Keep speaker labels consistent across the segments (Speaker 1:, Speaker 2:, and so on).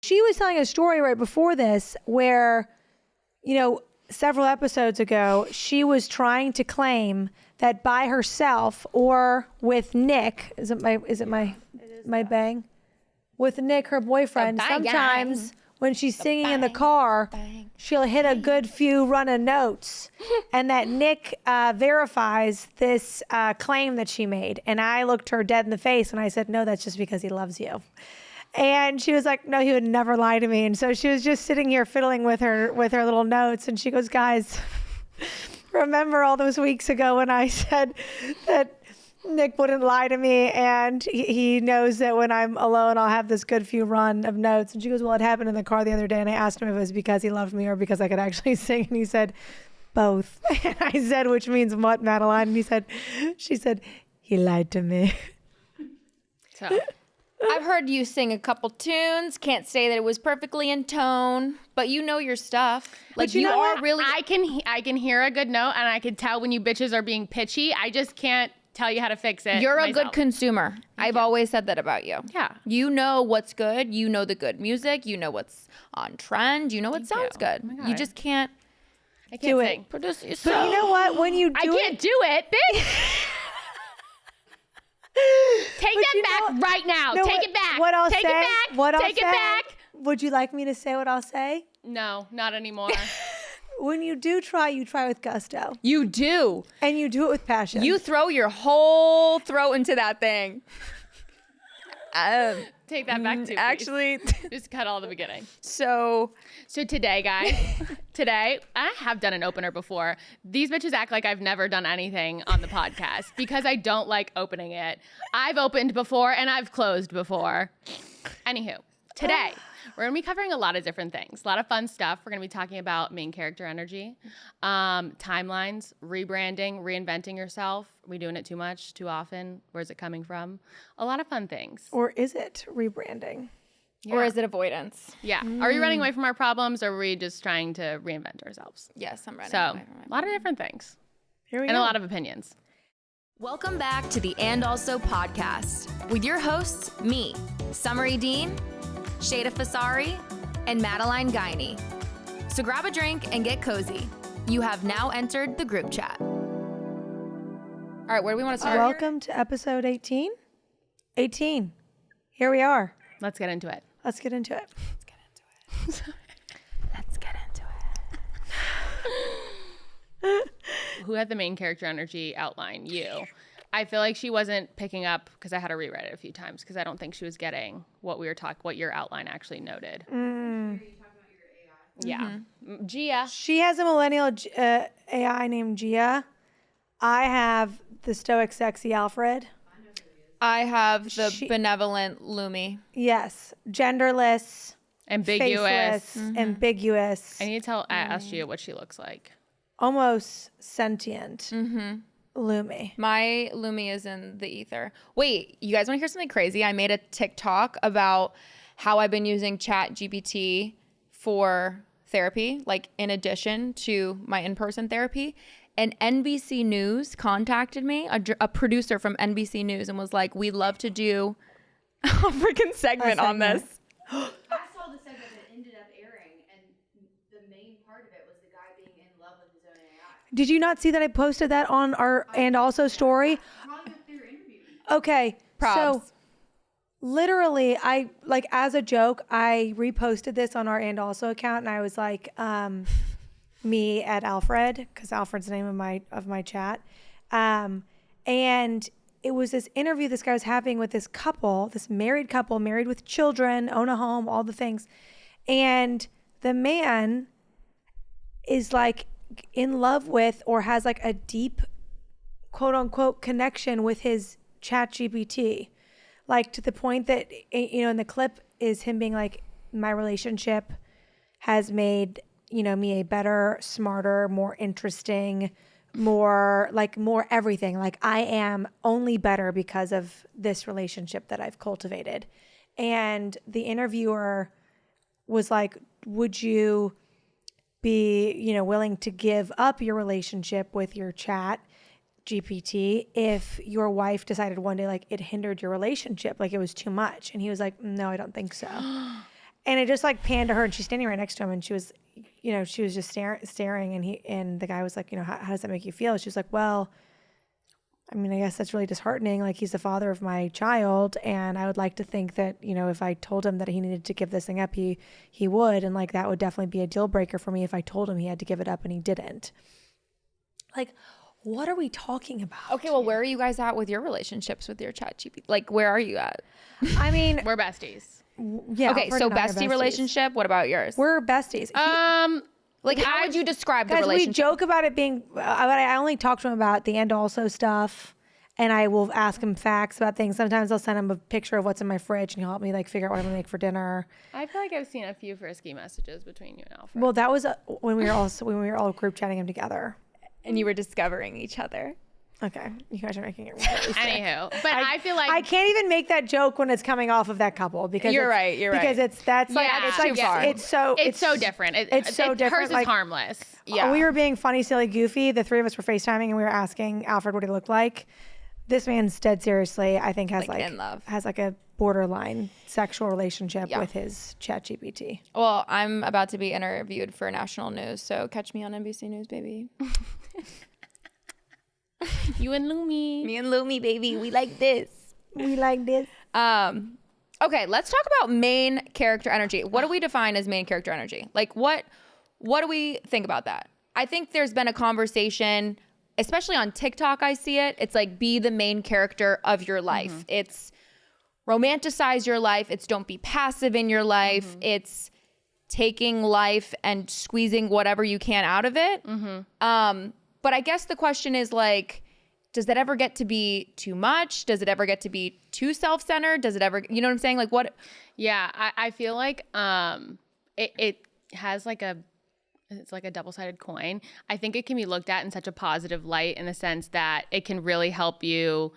Speaker 1: she was telling a story right before this where, several episodes ago, she was trying to claim that by herself or with Nick, is it my bang? With Nick, her boyfriend, sometimes when she's singing in the car, she'll hit a good few run of notes, and that Nick verifies this claim that she made. And I looked her dead in the face and I said, no, that's just because he loves you. And she was like, no, he would never lie to me. And so she was just sitting here fiddling with her little notes. And she goes, guys, remember all those weeks ago when I said that Nick wouldn't lie to me, and he knows that when I'm alone, I'll have this good few run of notes. And she goes, well, it happened in the car the other day, and I asked him if it was because he loved me or because I could actually sing, and he said, both. And I said, which means what, Madeline? And she said, he lied to me.
Speaker 2: So I've heard you sing a couple tunes. Can't say that it was perfectly in tone, but you know your stuff. Like you are really.
Speaker 3: I can hear a good note, and I can tell when you bitches are being pitchy. I just can't tell you how to fix it.
Speaker 2: You're a good consumer. I've always said that about you.
Speaker 3: Yeah.
Speaker 2: You know what's good. You know the good music. You know what's on trend. You know what sounds good.
Speaker 3: Oh
Speaker 2: you just can't.
Speaker 3: I can't sing.
Speaker 2: Produce yourself.
Speaker 1: But you know what? When you do
Speaker 3: I can't do it, bitch. Take that back right now. Take it back.
Speaker 1: What I'll
Speaker 3: Take
Speaker 1: say,
Speaker 3: it back.
Speaker 1: What I'll
Speaker 3: Take
Speaker 1: say,
Speaker 3: it back.
Speaker 1: Would you like me to say what I'll say?
Speaker 3: No, not anymore.
Speaker 1: When you do try, you try with gusto.
Speaker 2: You do.
Speaker 1: And you do it with passion.
Speaker 2: You throw your whole throat into that thing.
Speaker 3: Take that back too.
Speaker 2: Actually,
Speaker 3: just cut all the beginning.
Speaker 2: So
Speaker 3: today, guys, I have done an opener before. These bitches act like I've never done anything on the podcast because I don't like opening it. I've opened before and I've closed before. Anywho, today we're going to be covering a lot of different things, a lot of fun stuff. We're going to be talking about main character energy, timelines, rebranding, reinventing yourself. Are we doing it too much, too often? Where's it coming from? A lot of fun things.
Speaker 1: Or is it rebranding?
Speaker 2: Yeah. Or is it avoidance?
Speaker 3: Yeah. Are we running away from our problems, or are we just trying to reinvent ourselves?
Speaker 2: Yes, I'm running
Speaker 3: away
Speaker 2: from
Speaker 3: a lot of different things.
Speaker 1: Here we
Speaker 3: go.
Speaker 1: And
Speaker 3: a lot of opinions.
Speaker 4: Welcome back to the And Also podcast with your hosts, me, Summery Dean, Sheyda Fasari, and Madeline Guiney. So grab a drink and get cozy. You have now entered the group chat.
Speaker 2: All right, where do we want to start?
Speaker 1: Welcome to episode 18. 18. Here we are.
Speaker 3: Let's get into it.
Speaker 1: Let's get into it.
Speaker 4: Let's get into it.
Speaker 3: Who had the main character energy outline? You. I feel like she wasn't picking up because I had to rewrite it a few times because I don't think she was getting what we were what your outline actually noted. Yeah. Gia.
Speaker 1: She has a millennial AI named Gia. I have the stoic sexy Alfred.
Speaker 2: I have the benevolent Lumi.
Speaker 1: Yes. Genderless.
Speaker 3: Ambiguous.
Speaker 1: Faceless, ambiguous.
Speaker 3: I need to ask Gia what she looks like.
Speaker 1: Almost sentient. Lumi.
Speaker 2: My Lumi is in the ether. Wait, you guys want to hear something crazy? I made a TikTok about how I've been using ChatGPT for therapy, like in addition to my in-person therapy. And NBC News contacted me, a producer from NBC News, and was like, we'd love to do a freaking segment on this.
Speaker 5: I saw the segment that ended up airing, and the main part of it was the guy being in love with his own AI.
Speaker 1: Did you not see that I posted that on our And Also story?
Speaker 5: Probably if they were interviewing.
Speaker 1: Okay.
Speaker 2: Props.
Speaker 1: So literally, I like as a joke, I reposted this on our And Also account, and I was like, me at Alfred, because Alfred's the name of my chat. And it was this interview this guy was having with this couple, this married couple, married with children, own a home, all the things. And the man is like in love with, or has like a deep quote unquote connection with his ChatGPT. Like to the point that, you know, in the clip is him being like, my relationship has made, you know, me a better, smarter, more interesting, more everything. Like I am only better because of this relationship that I've cultivated. And the interviewer was like, would you be, you know, willing to give up your relationship with your chat GPT if your wife decided one day like it hindered your relationship, like it was too much? And he was like, no, I don't think so. And it just like panned to her, and she's standing right next to him, and she was just staring, and the guy was like, how does that make you feel? She was like, well, I mean, I guess that's really disheartening. Like, he's the father of my child, and I would like to think that, if I told him that he needed to give this thing up, he would, and like that would definitely be a deal breaker for me if I told him he had to give it up and he didn't. Like, what are we talking about?
Speaker 2: Okay, well, where are you guys at with your relationships with your ChatGPT? Like, where are you at?
Speaker 1: I mean,
Speaker 3: We're besties.
Speaker 1: yeah.
Speaker 2: Okay,
Speaker 1: Alfred
Speaker 2: so
Speaker 1: and I are
Speaker 2: bestie
Speaker 1: besties.
Speaker 2: relationship. What about yours?
Speaker 1: We're besties.
Speaker 2: Like, how would you describe the
Speaker 1: Guys, we
Speaker 2: relationship?
Speaker 1: joke about it being. I only talk to him about the and also stuff, and I will ask him facts about things. Sometimes I'll send him a picture of what's in my fridge, and he'll help me like figure out what I'm gonna make for dinner.
Speaker 3: I feel like I've seen a few frisky messages between you and Alfred.
Speaker 1: Well, that was when we were all group chatting him together.
Speaker 2: And you were discovering each other.
Speaker 1: Okay, you guys are making it really sick.
Speaker 3: Anywho, but I feel like
Speaker 1: I can't even make that joke when it's coming off of that couple because
Speaker 2: You're right.
Speaker 1: because that's like
Speaker 3: Yeah,
Speaker 1: it's like
Speaker 2: too far.
Speaker 1: it's
Speaker 3: so different.
Speaker 1: It's so different.
Speaker 3: Hers is
Speaker 1: like,
Speaker 3: harmless.
Speaker 2: Yeah.
Speaker 1: we were being funny, silly, goofy. The three of us were FaceTiming and we were asking Alfred what he looked like. This man's dead seriously, I think, has
Speaker 2: Like, in love.
Speaker 1: has like a borderline sexual relationship with his ChatGPT.
Speaker 2: Well, I'm about to be interviewed for national news, so catch me on NBC News, baby.
Speaker 3: You and Lumi.
Speaker 2: Me and Lumi, baby. We like this.
Speaker 1: We like this.
Speaker 2: Okay, let's talk about main character energy. What do we define as main character energy? Like, what do we think about that? I think there's been a conversation, especially on TikTok, I see it. It's like, be the main character of your life.
Speaker 3: Mm-hmm.
Speaker 2: It's romanticize your life. It's don't be passive in your life.
Speaker 3: Mm-hmm.
Speaker 2: It's taking life and squeezing whatever you can out of it.
Speaker 3: Mm-hmm.
Speaker 2: But I guess the question is like, does that ever get to be too much? Does it ever get to be too self-centered? Does it ever, you know what I'm saying? Like what?
Speaker 3: Yeah, I feel like it has like it's like a double-sided coin. I think it can be looked at in such a positive light in the sense that it can really help you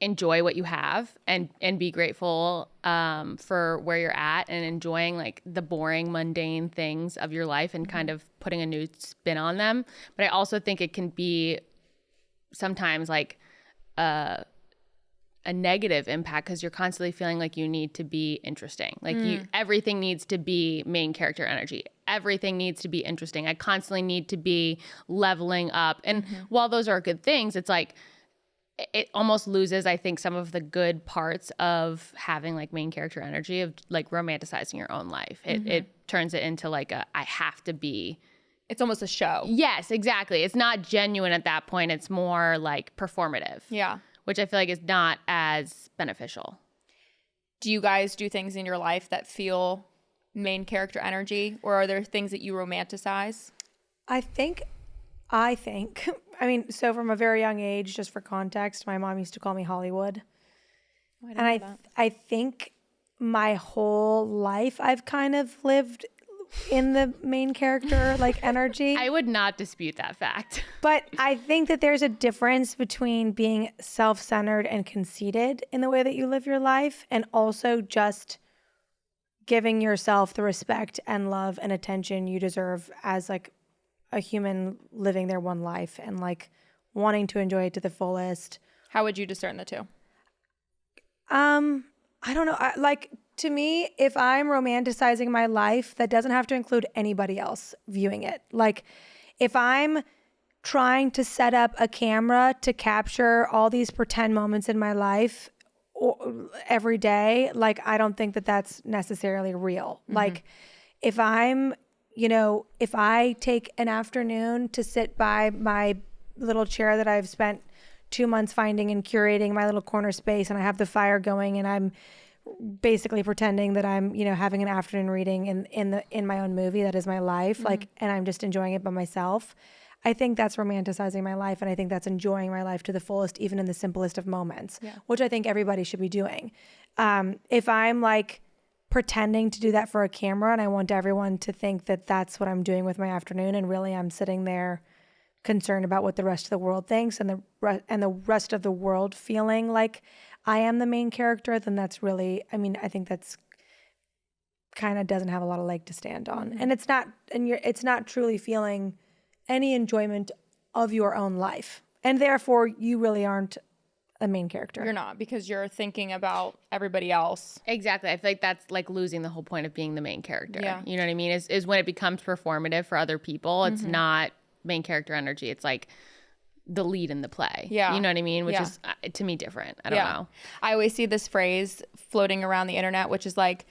Speaker 3: enjoy what you have and be grateful for where you're at and enjoying like the boring, mundane things of your life and kind of putting a new spin on them. But I also think it can be sometimes like a negative impact because you're constantly feeling like you need to be interesting. Like everything needs to be main character energy. Everything needs to be interesting. I constantly need to be leveling up. And while those are good things, it's like it almost loses, I think, some of the good parts of having like main character energy of like romanticizing your own life. It turns it into like I have to be.
Speaker 2: It's almost a show.
Speaker 3: Yes, exactly. It's not genuine at that point. It's more like performative.
Speaker 2: Yeah.
Speaker 3: Which I feel like is not as beneficial.
Speaker 2: Do you guys do things in your life that feel main character energy, or are there things that you romanticize?
Speaker 1: I think, I mean, so from a very young age, just for context, my mom used to call me Hollywood. And I think my whole life I've kind of lived in the main character like energy.
Speaker 3: I would not dispute that fact.
Speaker 1: But I think that there's a difference between being self-centered and conceited in the way that you live your life and also just giving yourself the respect and love and attention you deserve as like a human living their one life and like wanting to enjoy it to the fullest.
Speaker 2: How would you discern the two?
Speaker 1: I don't know. To me, if I'm romanticizing my life, that doesn't have to include anybody else viewing it. Like if I'm trying to set up a camera to capture all these pretend moments in my life every day, like I don't think that that's necessarily real. Like if I'm, if I take an afternoon to sit by my little chair that I've spent 2 months finding and curating my little corner space and I have the fire going and I'm basically pretending that I'm, having an afternoon reading in my own movie that is my life, like, and I'm just enjoying it by myself. I think that's romanticizing my life, and I think that's enjoying my life to the fullest, even in the simplest of moments, which I think everybody should be doing. If I'm like pretending to do that for a camera, and I want everyone to think that that's what I'm doing with my afternoon, and really I'm sitting there concerned about what the rest of the world thinks, and the rest of the world feeling like I am the main character, then that's really, I think that's kind of doesn't have a lot of leg to stand on. And it's not truly feeling any enjoyment of your own life. And therefore you really aren't a main character.
Speaker 2: You're not, because you're thinking about everybody else.
Speaker 3: Exactly. I feel like that's like losing the whole point of being the main character.
Speaker 2: Yeah.
Speaker 3: You know what I mean? Is when it becomes performative for other people. It's not main character energy. It's like the lead in the play.
Speaker 2: Yeah.
Speaker 3: You know what I mean? Which is, to me, different. I don't know.
Speaker 2: I always see this phrase floating around the internet, which is like,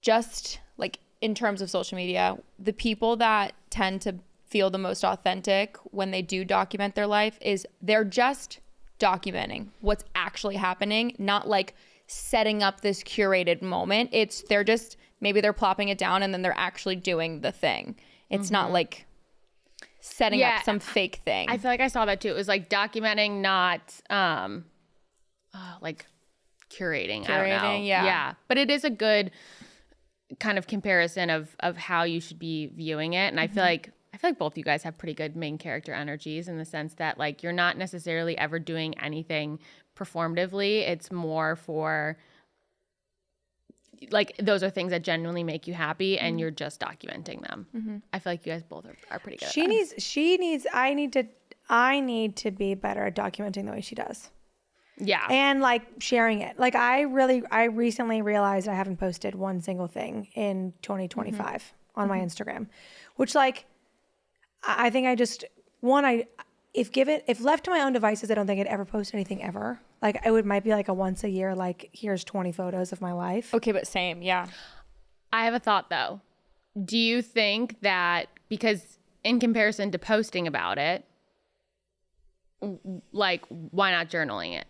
Speaker 2: just like in terms of social media, the people that tend to feel the most authentic when they do document their life is they're just documenting what's actually happening, not like setting up this curated moment. They're just, maybe they're plopping it down and then they're actually doing the thing. It's not like setting up some fake thing.
Speaker 3: I feel like I saw that too. It was like documenting, not like curating. I don't know. Yeah. But it is a good kind of comparison of how you should be viewing it. And I feel like both you guys have pretty good main character energies in the sense that like you're not necessarily ever doing anything performatively. It's more for like those are things that genuinely make you happy and you're just documenting them. I feel like you guys both are pretty good at that. I need to be better at documenting the way she does. Yeah.
Speaker 1: And like sharing it. Like I recently realized I haven't posted one single thing in 2025 on my Instagram, which like I think if left to my own devices, I don't think I'd ever post anything ever. Like might be like a once a year, like here's 20 photos of my life.
Speaker 2: Okay, but same, yeah.
Speaker 3: I have a thought though. Do you think that because in comparison to posting about it, like why not journaling it?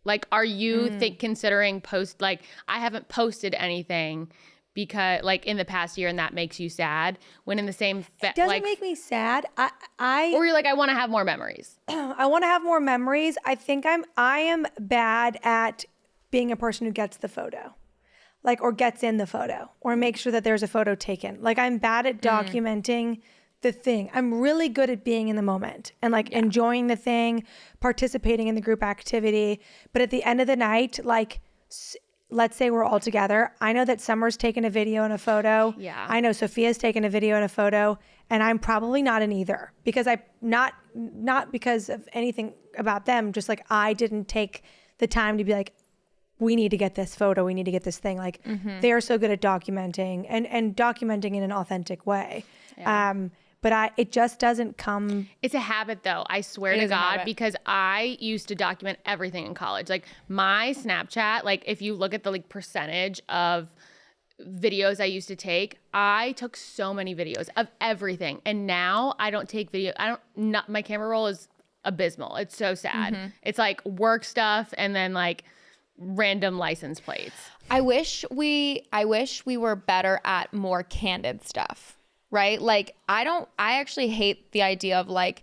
Speaker 3: Like, are you considering like I haven't posted anything because like in the past year and that makes you sad when in the same
Speaker 1: it doesn't make me sad.
Speaker 3: Or you're like, I want to have more memories.
Speaker 1: I want to have more memories. I think I am bad at being a person who gets the photo, like, or gets in the photo or makes sure that there's a photo taken. Like I'm bad at documenting the thing. I'm really good at being in the moment and like enjoying the thing, participating in the group activity. But at the end of the night, like let's say we're all together. I know that Summer's taken a video and a photo.
Speaker 3: Yeah.
Speaker 1: I know Sophia's taken a video and a photo, and I'm probably not in either because not because of anything about them, just like I didn't take the time to be like, we need to get this photo, we need to get this thing. Like they are so good at documenting and documenting in an authentic way.
Speaker 3: Yeah.
Speaker 1: But it just doesn't come.
Speaker 3: It's a habit though. I swear to God, because I used to document everything in college. Like my Snapchat, like if you look at the like percentage of videos I used to take, I took so many videos of everything. And now I don't take video. My camera roll is abysmal. It's so sad. It's like work stuff and then like random license plates.
Speaker 2: I wish we were better at more candid stuff. Right? Like I actually hate the idea of like,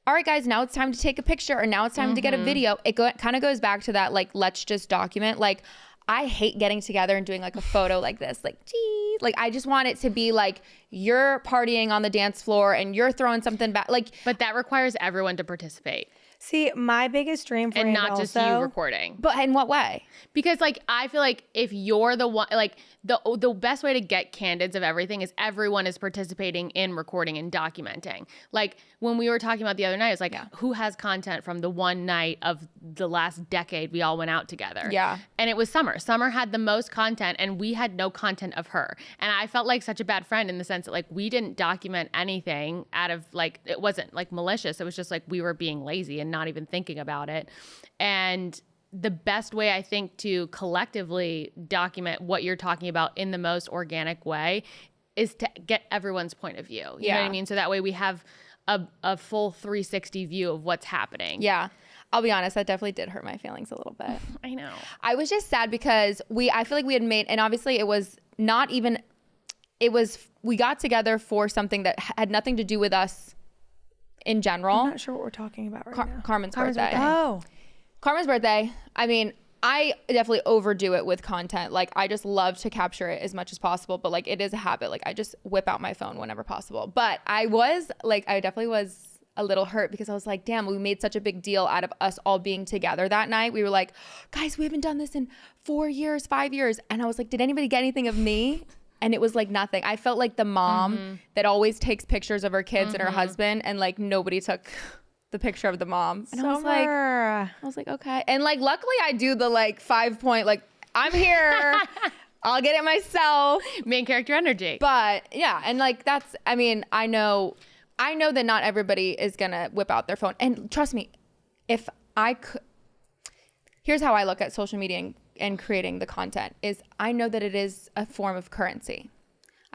Speaker 2: all right, guys, now it's time to take a picture or now it's time to get a video. It kind of goes back to that, like, let's just document. Like, I hate getting together and doing like a photo like this, like, gee, like I just want it to be like you're partying on the dance floor and you're throwing something back. Like,
Speaker 3: but that requires everyone to participate.
Speaker 1: See, my biggest dream for
Speaker 3: and
Speaker 1: Anne
Speaker 3: not just you recording.
Speaker 2: But in what way?
Speaker 3: Because like I feel like if you're the one, like the best way to get candids of everything is everyone is participating in recording and documenting. Like when we were talking about the other night, it's like who has content from the one night of the last decade we all went out together.
Speaker 2: Yeah.
Speaker 3: And it was Summer. Summer had the most content and we had no content of her. And I felt like such a bad friend in the sense that like we didn't document anything out of like, it wasn't like malicious. It was just like we were being lazy and not even thinking about it. And the best way I think to collectively document what you're talking about in the most organic way is to get everyone's point of view. You know what I mean? So that way we have a full 360 view of what's happening.
Speaker 2: Yeah. I'll be honest, that definitely did hurt my feelings a little bit.
Speaker 3: I know.
Speaker 2: I was just sad because I feel like we had made, and obviously it was not even, we got together for something that had nothing to do with us in general.
Speaker 1: I'm not sure what we're talking about right now.
Speaker 2: Carmen's birthday.
Speaker 1: Oh.
Speaker 2: Carmen's birthday. I mean, I definitely overdo it with content. Like, I just love to capture it as much as possible, but like, it is a habit. Like, I just whip out my phone whenever possible. But I definitely was a little hurt because I was like, damn, we made such a big deal out of us all being together that night. We were like, guys, we haven't done this in 4 years, 5 years. And I was like, did anybody get anything of me? And it was like nothing. I felt like the mom that always takes pictures of her kids and her husband, and like nobody took the picture of the mom. And I
Speaker 1: Summer.
Speaker 2: was like, okay. And like, luckily I do the like 5-point, like, I'm here. I'll get it myself.
Speaker 3: Main character energy.
Speaker 2: But yeah, and like that's, I mean, I know that not everybody is gonna whip out their phone. And trust me, if I could, here's how I look at social media and creating the content is I know that it is a form of currency.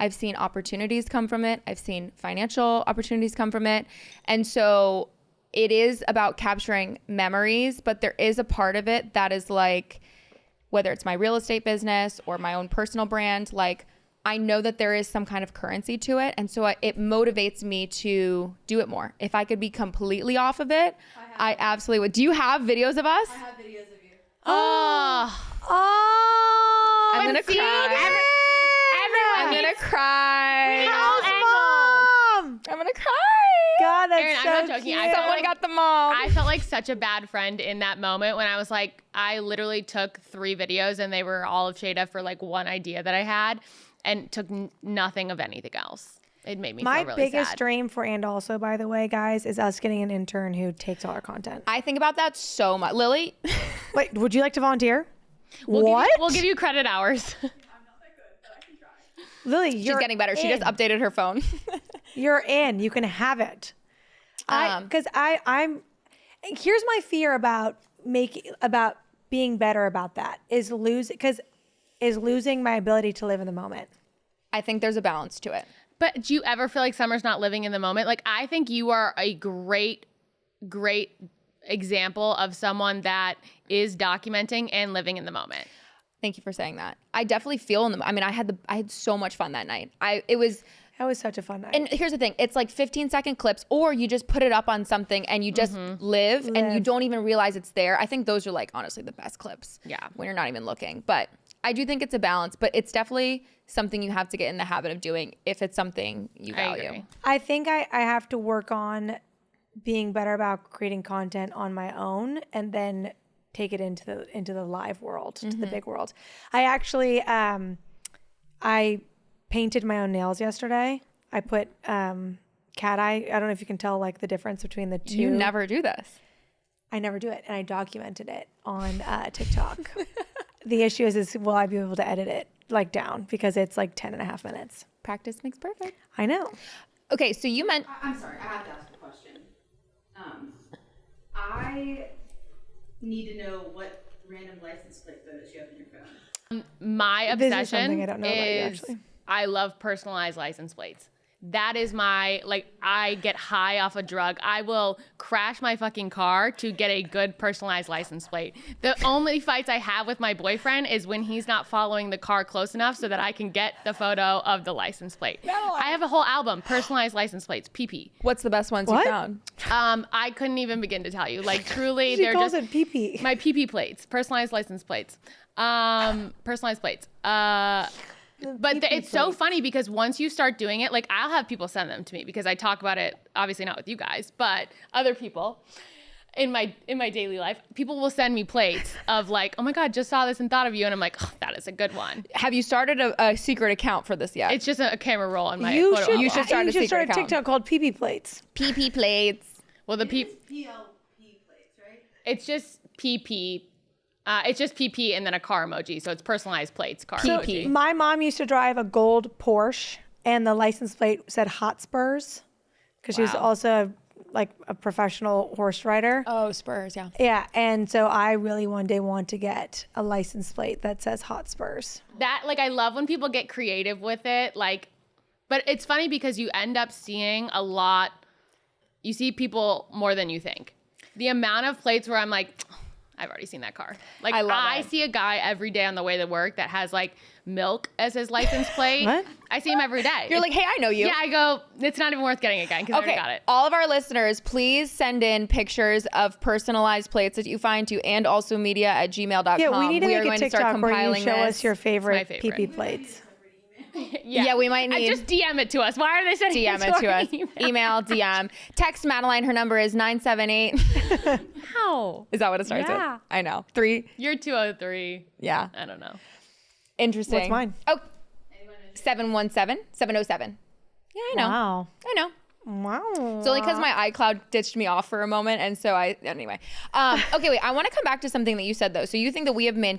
Speaker 2: I've seen opportunities come from it. I've seen financial opportunities come from it. And so it is about capturing memories, but there is a part of it that is like, whether it's my real estate business or my own personal brand, like I know that there is some kind of currency to it. And so it motivates me to do it more. If I could be completely off of it, I absolutely would. Do you have videos of us?
Speaker 5: I have videos of you.
Speaker 1: Oh,
Speaker 2: I'm going to cry. I'm going to cry.
Speaker 1: Mom!
Speaker 2: I'm going to cry.
Speaker 1: God, that's
Speaker 3: Erin,
Speaker 1: so
Speaker 3: I'm not joking.
Speaker 1: cute.
Speaker 2: Someone got the mom.
Speaker 3: I felt like such a bad friend in that moment when I was like, I literally took 3 videos and they were all of Sheyda for like one idea that I had and took nothing of anything else. It made me
Speaker 1: My
Speaker 3: feel really
Speaker 1: biggest
Speaker 3: sad.
Speaker 1: dream for And Also, by the way, guys, is us getting an intern who takes all our content.
Speaker 2: I think about that so much. Lily?
Speaker 1: Wait, would you like to volunteer?
Speaker 3: We'll give you credit hours.
Speaker 1: Lily,
Speaker 2: She's
Speaker 1: you're
Speaker 2: getting better. She
Speaker 1: in.
Speaker 2: just updated her phone.
Speaker 1: You're in. You can have it. Because I'm. Here's my fear about being better about that is losing my ability to live in the moment.
Speaker 2: I think there's a balance to it.
Speaker 3: But do you ever feel like Summer's not living in the moment? Like, I think you are a great example of someone that is documenting and living in the moment.
Speaker 2: Thank you for saying that. I definitely feel in the. I mean, I had so much fun that night.
Speaker 1: That was such a fun night.
Speaker 2: And here's the thing: it's like 15-second clips, or you just put it up on something and you just live, and you don't even realize it's there. I think those are like honestly the best clips.
Speaker 3: Yeah.
Speaker 2: When you're not even looking, but I do think it's a balance. But it's definitely something you have to get in the habit of doing if it's something you value.
Speaker 1: I think I have to work on being better about creating content on my own, and then take it into the live world, to the big world. I actually I painted my own nails yesterday. I put cat eye. I don't know if you can tell like the difference between the two.
Speaker 2: You never do this.
Speaker 1: I never do it, and I documented it on TikTok. The issue is will I be able to edit it like down because it's like 10.5 minutes.
Speaker 2: Practice makes perfect.
Speaker 1: I know.
Speaker 2: Okay, so you meant
Speaker 5: I'm sorry, I have to ask a question. I need to know what random license plate photos you have in your phone.
Speaker 3: My
Speaker 1: This is
Speaker 3: obsession
Speaker 1: something I don't know about you,
Speaker 3: is
Speaker 1: actually.
Speaker 3: I love personalized license plates. That is my, like, I get high off a drug. I will crash my fucking car to get a good personalized license plate. The only fights I have with my boyfriend is when he's not following the car close enough so that I can get the photo of the license plate. I have a whole album, personalized license plates, PP.
Speaker 2: what's the best ones
Speaker 1: What?
Speaker 2: you found?
Speaker 3: I couldn't even begin to tell you. Like, truly,
Speaker 1: She
Speaker 3: they're
Speaker 1: calls
Speaker 3: just
Speaker 1: it PP.
Speaker 3: my PP plates, personalized license plates. Personalized plates. But it's so funny because once you start doing it, like I'll have people send them to me because I talk about it, obviously not with you guys, but other people in my daily life, people will send me plates of like, oh my God, just saw this and thought of you. And I'm like, oh, that is a good one.
Speaker 2: Have you started a secret account for this yet?
Speaker 3: It's just a camera roll on my
Speaker 1: You
Speaker 3: photo
Speaker 1: should
Speaker 3: album.
Speaker 2: start a secret
Speaker 1: start a
Speaker 2: account.
Speaker 1: TikTok called PP Plates.
Speaker 2: PP plates.
Speaker 3: Well, the
Speaker 5: PLP plates, right?
Speaker 3: it's just PP. It's just PP and then a car emoji. So it's personalized plates, car
Speaker 1: So
Speaker 3: emoji.
Speaker 1: my mom used to drive a gold Porsche, and the license plate said Hotspurs because she was
Speaker 3: Wow.
Speaker 1: also like a professional horse rider.
Speaker 2: Oh, Spurs, yeah.
Speaker 1: Yeah, and so I really one day want to get a license plate that says Hotspurs.
Speaker 3: That, like, I love when people get creative with it. Like, but it's funny because you end up seeing a lot. You see people more than you think. The amount of plates where I'm like, I've already seen that car. Like,
Speaker 2: I love
Speaker 3: I
Speaker 2: it.
Speaker 3: see a guy every day on the way to work that has like milk as his license plate.
Speaker 1: What?
Speaker 3: I see him every day.
Speaker 2: You're like, hey, I know you.
Speaker 3: yeah, I go, it's not even worth getting again because I
Speaker 2: Okay,
Speaker 3: already got it.
Speaker 2: all of our listeners, please send in pictures of personalized plates that you find to andalsomedia@gmail.com.
Speaker 1: Yeah, we need to
Speaker 2: are
Speaker 1: make a
Speaker 2: going to start
Speaker 1: TikTok where you
Speaker 2: compiling
Speaker 1: show
Speaker 2: this.
Speaker 1: us your favorite,
Speaker 3: favorite.
Speaker 1: PP plates.
Speaker 2: Yeah, we might need
Speaker 3: Just DM it to us. Why are they sending
Speaker 2: DM it to
Speaker 3: our
Speaker 2: us. Email, DM. Text Madeline. Her number is 978.
Speaker 3: How?
Speaker 2: Is that what it starts
Speaker 3: Yeah.
Speaker 2: with? I know. 3.
Speaker 3: You're 203.
Speaker 2: Yeah.
Speaker 3: I don't know.
Speaker 2: Interesting.
Speaker 1: What's mine?
Speaker 2: Oh, 717. 707. Yeah, I know.
Speaker 1: Wow.
Speaker 2: I know.
Speaker 1: Wow.
Speaker 2: It's only because my iCloud ditched me off for a moment, and so anyway. Okay, wait. I want to come back to something that you said though. So you think that we have main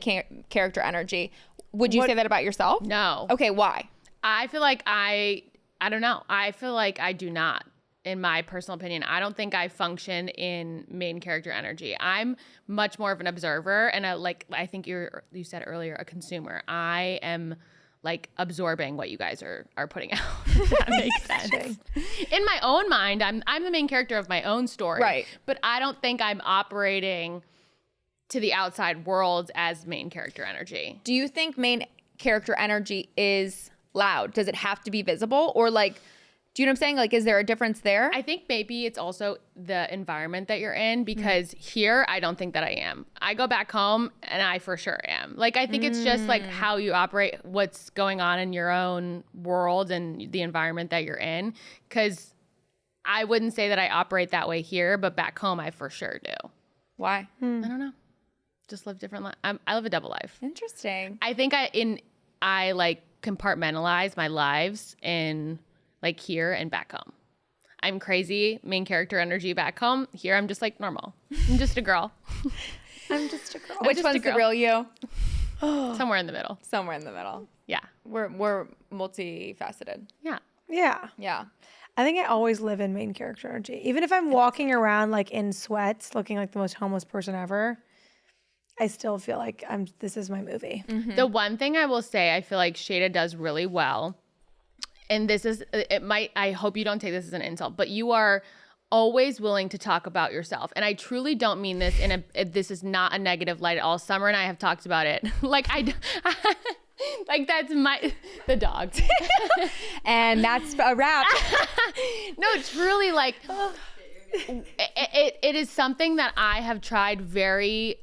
Speaker 2: character energy? Would you say that about yourself?
Speaker 3: No.
Speaker 2: Okay, why?
Speaker 3: I feel like I don't know. I feel like I do not, in my personal opinion. I don't think I function in main character energy. I'm much more of an observer and I think you said earlier, a consumer. I am like absorbing what you guys are putting out. If that makes sense. In my own mind, I'm the main character of my own story.
Speaker 2: Right.
Speaker 3: But I don't think I'm operating to the outside world as main character energy.
Speaker 2: Do you think main character energy is loud? Does it have to be visible, or like, do you know what I'm saying? Like, is there a difference there?
Speaker 3: I think maybe it's also the environment that you're in, because here I don't think that I am. I go back home and I for sure am. Like, I think it's just like how you operate, what's going on in your own world and the environment that you're in. Because I wouldn't say that I operate that way here, but back home I for sure do.
Speaker 2: Why?
Speaker 3: I don't know. Just live different life. I live a double life.
Speaker 2: Interesting.
Speaker 3: I think I like compartmentalize my lives in like here and back home. I'm crazy, main character energy back home. Here I'm just like normal. I'm just a girl.
Speaker 1: I'm just a girl.
Speaker 2: Which one's the real you?
Speaker 3: Somewhere in the middle.
Speaker 2: Somewhere in the middle.
Speaker 3: Yeah.
Speaker 2: We're multifaceted.
Speaker 3: Yeah.
Speaker 1: Yeah.
Speaker 2: Yeah.
Speaker 1: I think I always live in main character energy. Even if I'm walking around like in sweats, looking like the most homeless person ever, I still feel like this is my movie.
Speaker 2: Mm-hmm.
Speaker 3: The one thing I will say, I feel like Sheyda does really well, and I hope you don't take this as an insult, but you are always willing to talk about yourself. And I truly don't mean this this is not a negative light at all. Summer and I have talked about it. Like like that's the dog.
Speaker 2: And that's a wrap.
Speaker 3: No, truly, like it is something that I have tried very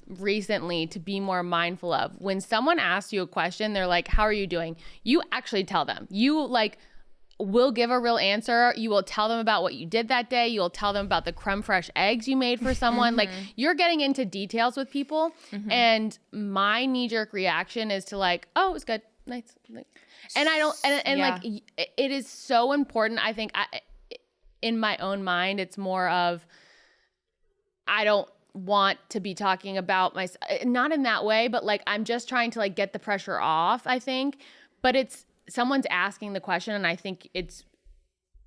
Speaker 3: recently to be more mindful of. When someone asks you a question, they're like, how are you doing? You actually tell them. You like will give a real answer. You will tell them about what you did that day. You will tell them about the creme fraiche eggs you made for someone. Like, you're getting into details with people. And my knee-jerk reaction is to like, oh, it was good. Nice. And I don't, and like, it is so important. I think in my own mind, it's more of, I don't want to be talking about myself, not in that way, but like, I'm just trying to like get the pressure off, I think. But it's, someone's asking the question, and I think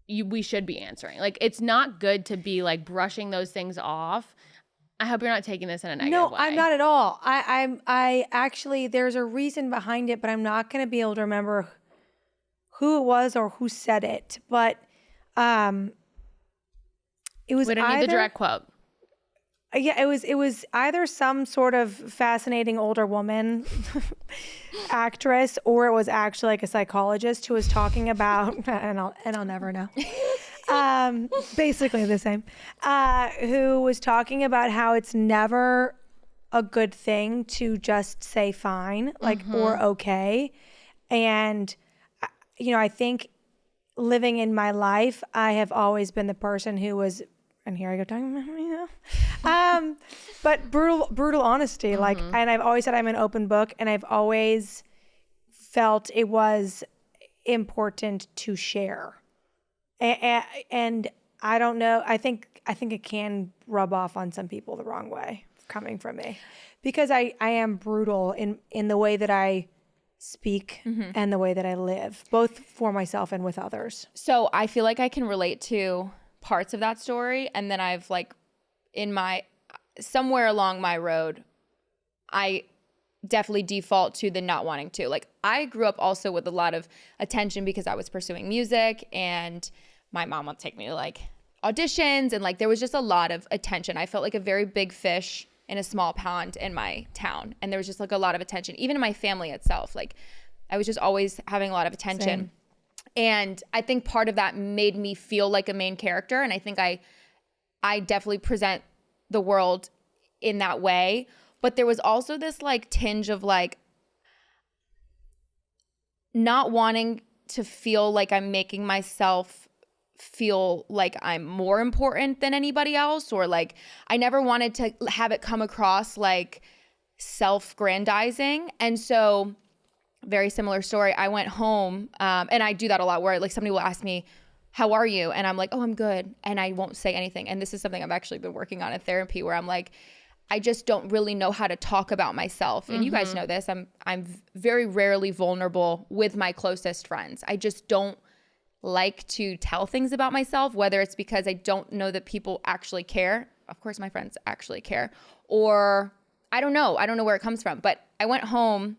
Speaker 3: we should be answering. Like, it's not good to be like brushing those things off. I hope you're not taking this in a negative way.
Speaker 1: No, I'm not at all. I actually, there's a reason behind it, but I'm not going to be able to remember who it was or who said it. But it was
Speaker 3: we don't need the direct quote.
Speaker 1: Yeah, it was either some sort of fascinating older woman actress, or it was actually like a psychologist who was talking about, and I'll never know. Basically the same. Who was talking about how it's never a good thing to just say fine, like, or okay. And I think living in my life, I have always been the person who was, and here I go talking about myself, but brutal honesty. Like, and I've always said I'm an open book, and I've always felt it was important to share. And I don't know, I think it can rub off on some people the wrong way coming from me, because I am brutal in the way that I speak and the way that I live, both for myself and with others.
Speaker 2: So I feel like I can relate to parts of that story, and then I've like somewhere along my road, I definitely default to the not wanting to. Like, I grew up also with a lot of attention because I was pursuing music, and my mom would take me to like auditions, and like there was just a lot of attention. I felt like a very big fish in a small pond in my town, and there was just like a lot of attention, even in my family itself. Like, I was just always having a lot of attention. Same. And I think part of that made me feel like a main character, and I think I definitely present the world in that way. But there was also this like tinge of like not wanting to feel like I'm making myself feel like I'm more important than anybody else, or like I never wanted to have it come across like self-grandizing. And so, very similar story, I went home, and I do that a lot, where like somebody will ask me, how are you? And I'm like, oh, I'm good. And I won't say anything. And this is something I've actually been working on in therapy, where I'm like, I just don't really know how to talk about myself. And you guys know this. I'm very rarely vulnerable with my closest friends. I just don't like to tell things about myself, whether it's because I don't know that people actually care. Of course, my friends actually care. Or I don't know. I don't know where it comes from. But I went home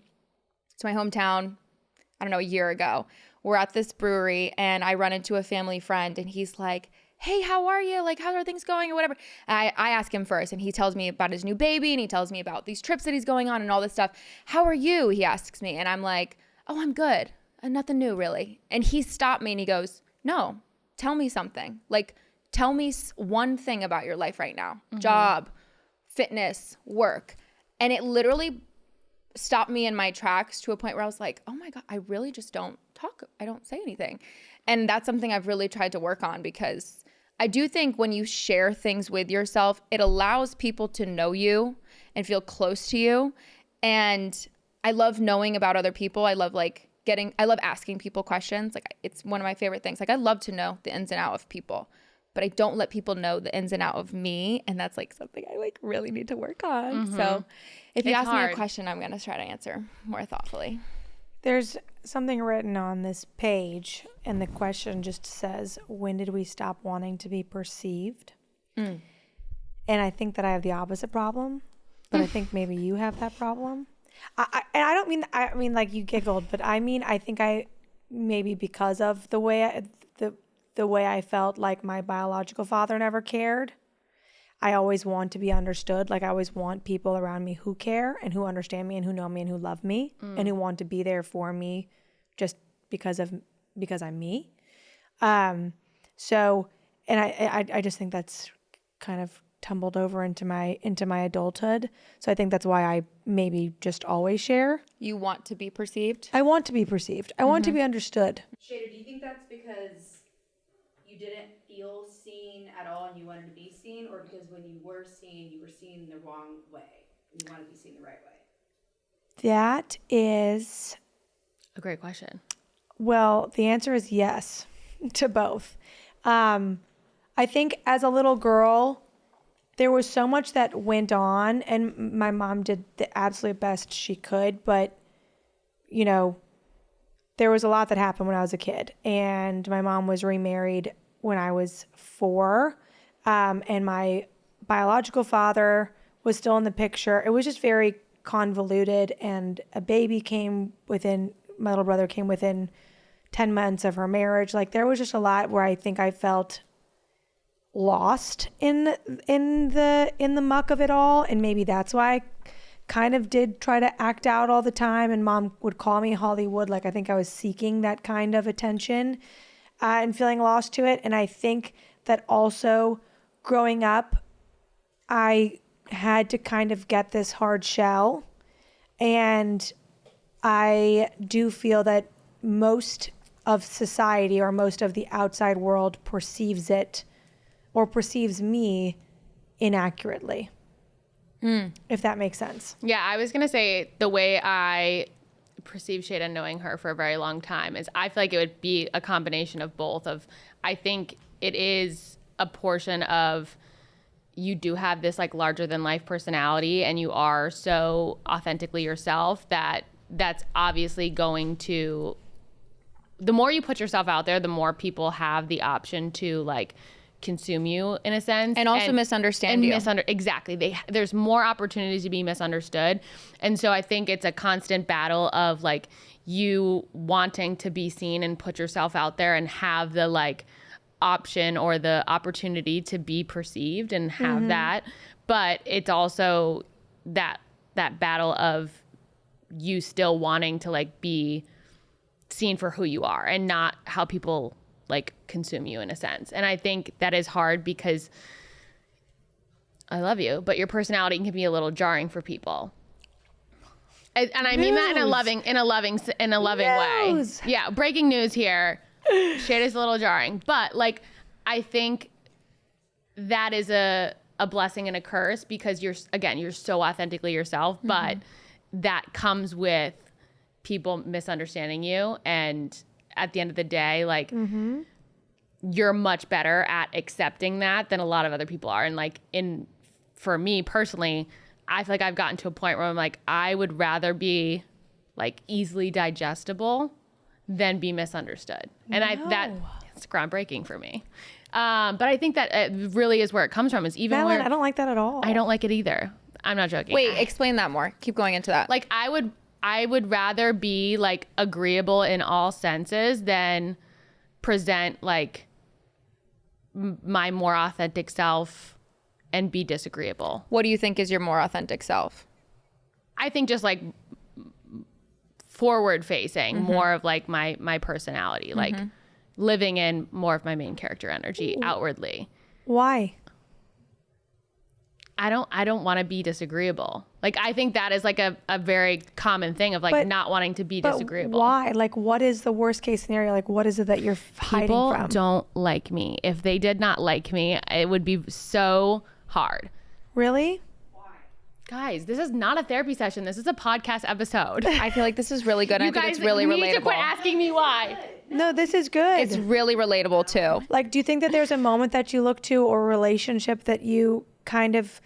Speaker 2: to my hometown, I don't know, a year ago. We're at this brewery and I run into a family friend and he's like, hey, how are you? Like, how are things going or whatever? And I ask him first and he tells me about his new baby and he tells me about these trips that he's going on and all this stuff. How are you? He asks me. And I'm like, oh, I'm good. Nothing new really. And he stopped me and he goes, no, tell me something. Like, tell me one thing about your life right now. Job, fitness, work. And it literally stopped me in my tracks to a point where I was like, oh my God, I really just don't talk. I don't say anything. And that's something I've really tried to work on, because I do think when you share things with yourself, it allows people to know you and feel close to you. And I love knowing about other people. I love asking people questions. Like, it's one of my favorite things. Like, I love to know the ins and outs of people, but I don't let people know the ins and outs of me. And that's like something I like really need to work on. So if you ask me a question, I'm going to try to answer more thoughtfully.
Speaker 1: There's something written on this page, and the question just says, when did we stop wanting to be perceived? And I think that I have the opposite problem, but I think maybe you have that problem. And I don't mean, I mean, like, you giggled, but I mean, I think I, maybe because of the way I felt like my biological father never cared. I always want to be understood. Like, I always want people around me who care and who understand me and who know me and who love me and who want to be there for me just because I'm me. So, and I just think that's kind of tumbled over into my adulthood. So I think that's why I maybe just always share.
Speaker 2: You want to be perceived?
Speaker 1: I want to be perceived. I want to be understood.
Speaker 5: Sheyda, do you think that's because you didn't feel seen at all and you wanted to be seen, or because when you were seen the wrong way and you want to be seen the right way?
Speaker 1: That is
Speaker 3: A great question.
Speaker 1: Well, the answer is yes to both. I think as a little girl, there was so much that went on, and my mom did the absolute best she could, but, you know, there was a lot that happened when I was a kid, and my mom was remarried when I was 4, and my biological father was still in the picture. It was just very convoluted, and my little brother came within 10 months of her marriage. Like, there was just a lot where I think I felt lost in the muck of it all, and maybe that's why I kind of did try to act out all the time, and mom would call me Hollywood. Like, I think I was seeking that kind of attention and feeling lost to it. And I think that also growing up, I had to kind of get this hard shell, and I do feel that most of society or most of the outside world perceives it or perceives me inaccurately, if that makes sense.
Speaker 3: Yeah, I was going to say the way I perceive Sheyda, knowing her for a very long time, is I feel like it would be a combination of both. I think it is a portion of you do have this like larger than life personality, and you are so authentically yourself that's obviously going to, the more you put yourself out there, the more people have the option to like consume you in a sense,
Speaker 2: and also misunderstand you.
Speaker 3: Exactly. There's more opportunities to be misunderstood. And so I think it's a constant battle of like you wanting to be seen and put yourself out there and have the like option or the opportunity to be perceived and have that. But it's also that battle of you still wanting to like be seen for who you are and not how people like consume you in a sense. And I think that is hard because I love you, but your personality can be a little jarring for people. And I mean that in a loving way. Yeah. Breaking news here. Sheyda's a little jarring, but like, I think that is a blessing and a curse because you're so authentically yourself, but that comes with people misunderstanding you. And at the end of the day, like you're much better at accepting that than a lot of other people are. And like for me personally, I feel like I've gotten to a point where I'm like, I would rather be like easily digestible than be misunderstood. And that's groundbreaking for me. But I think that it really is where it comes from, is even
Speaker 1: Madeline,
Speaker 3: where
Speaker 1: I don't like that at all.
Speaker 3: I don't like it either. I'm not joking.
Speaker 2: Wait, explain that more. Keep going into that.
Speaker 3: Like I would rather be like agreeable in all senses than present like my more authentic self and be disagreeable.
Speaker 2: What do you think is your more authentic self?
Speaker 3: I think just like forward facing, more of like my personality, like living in more of my main character energy outwardly.
Speaker 1: Why?
Speaker 3: I don't want to be disagreeable. Like I think that is like a very common thing of like not wanting to be disagreeable.
Speaker 1: Why? Like what is the worst case scenario? Like what is it that you're hiding
Speaker 3: People
Speaker 1: from?
Speaker 3: don't like me. If they did not like me, it would be so hard.
Speaker 1: Really?
Speaker 3: Guys, this is not a therapy session. This is a podcast episode.
Speaker 2: I feel like this is really good. I think it's really
Speaker 3: need to quit
Speaker 2: relatable.
Speaker 3: asking me why.
Speaker 1: No, this is good.
Speaker 2: It's really relatable too.
Speaker 1: Like, do you think that there's a moment that you look to or a relationship that you kind of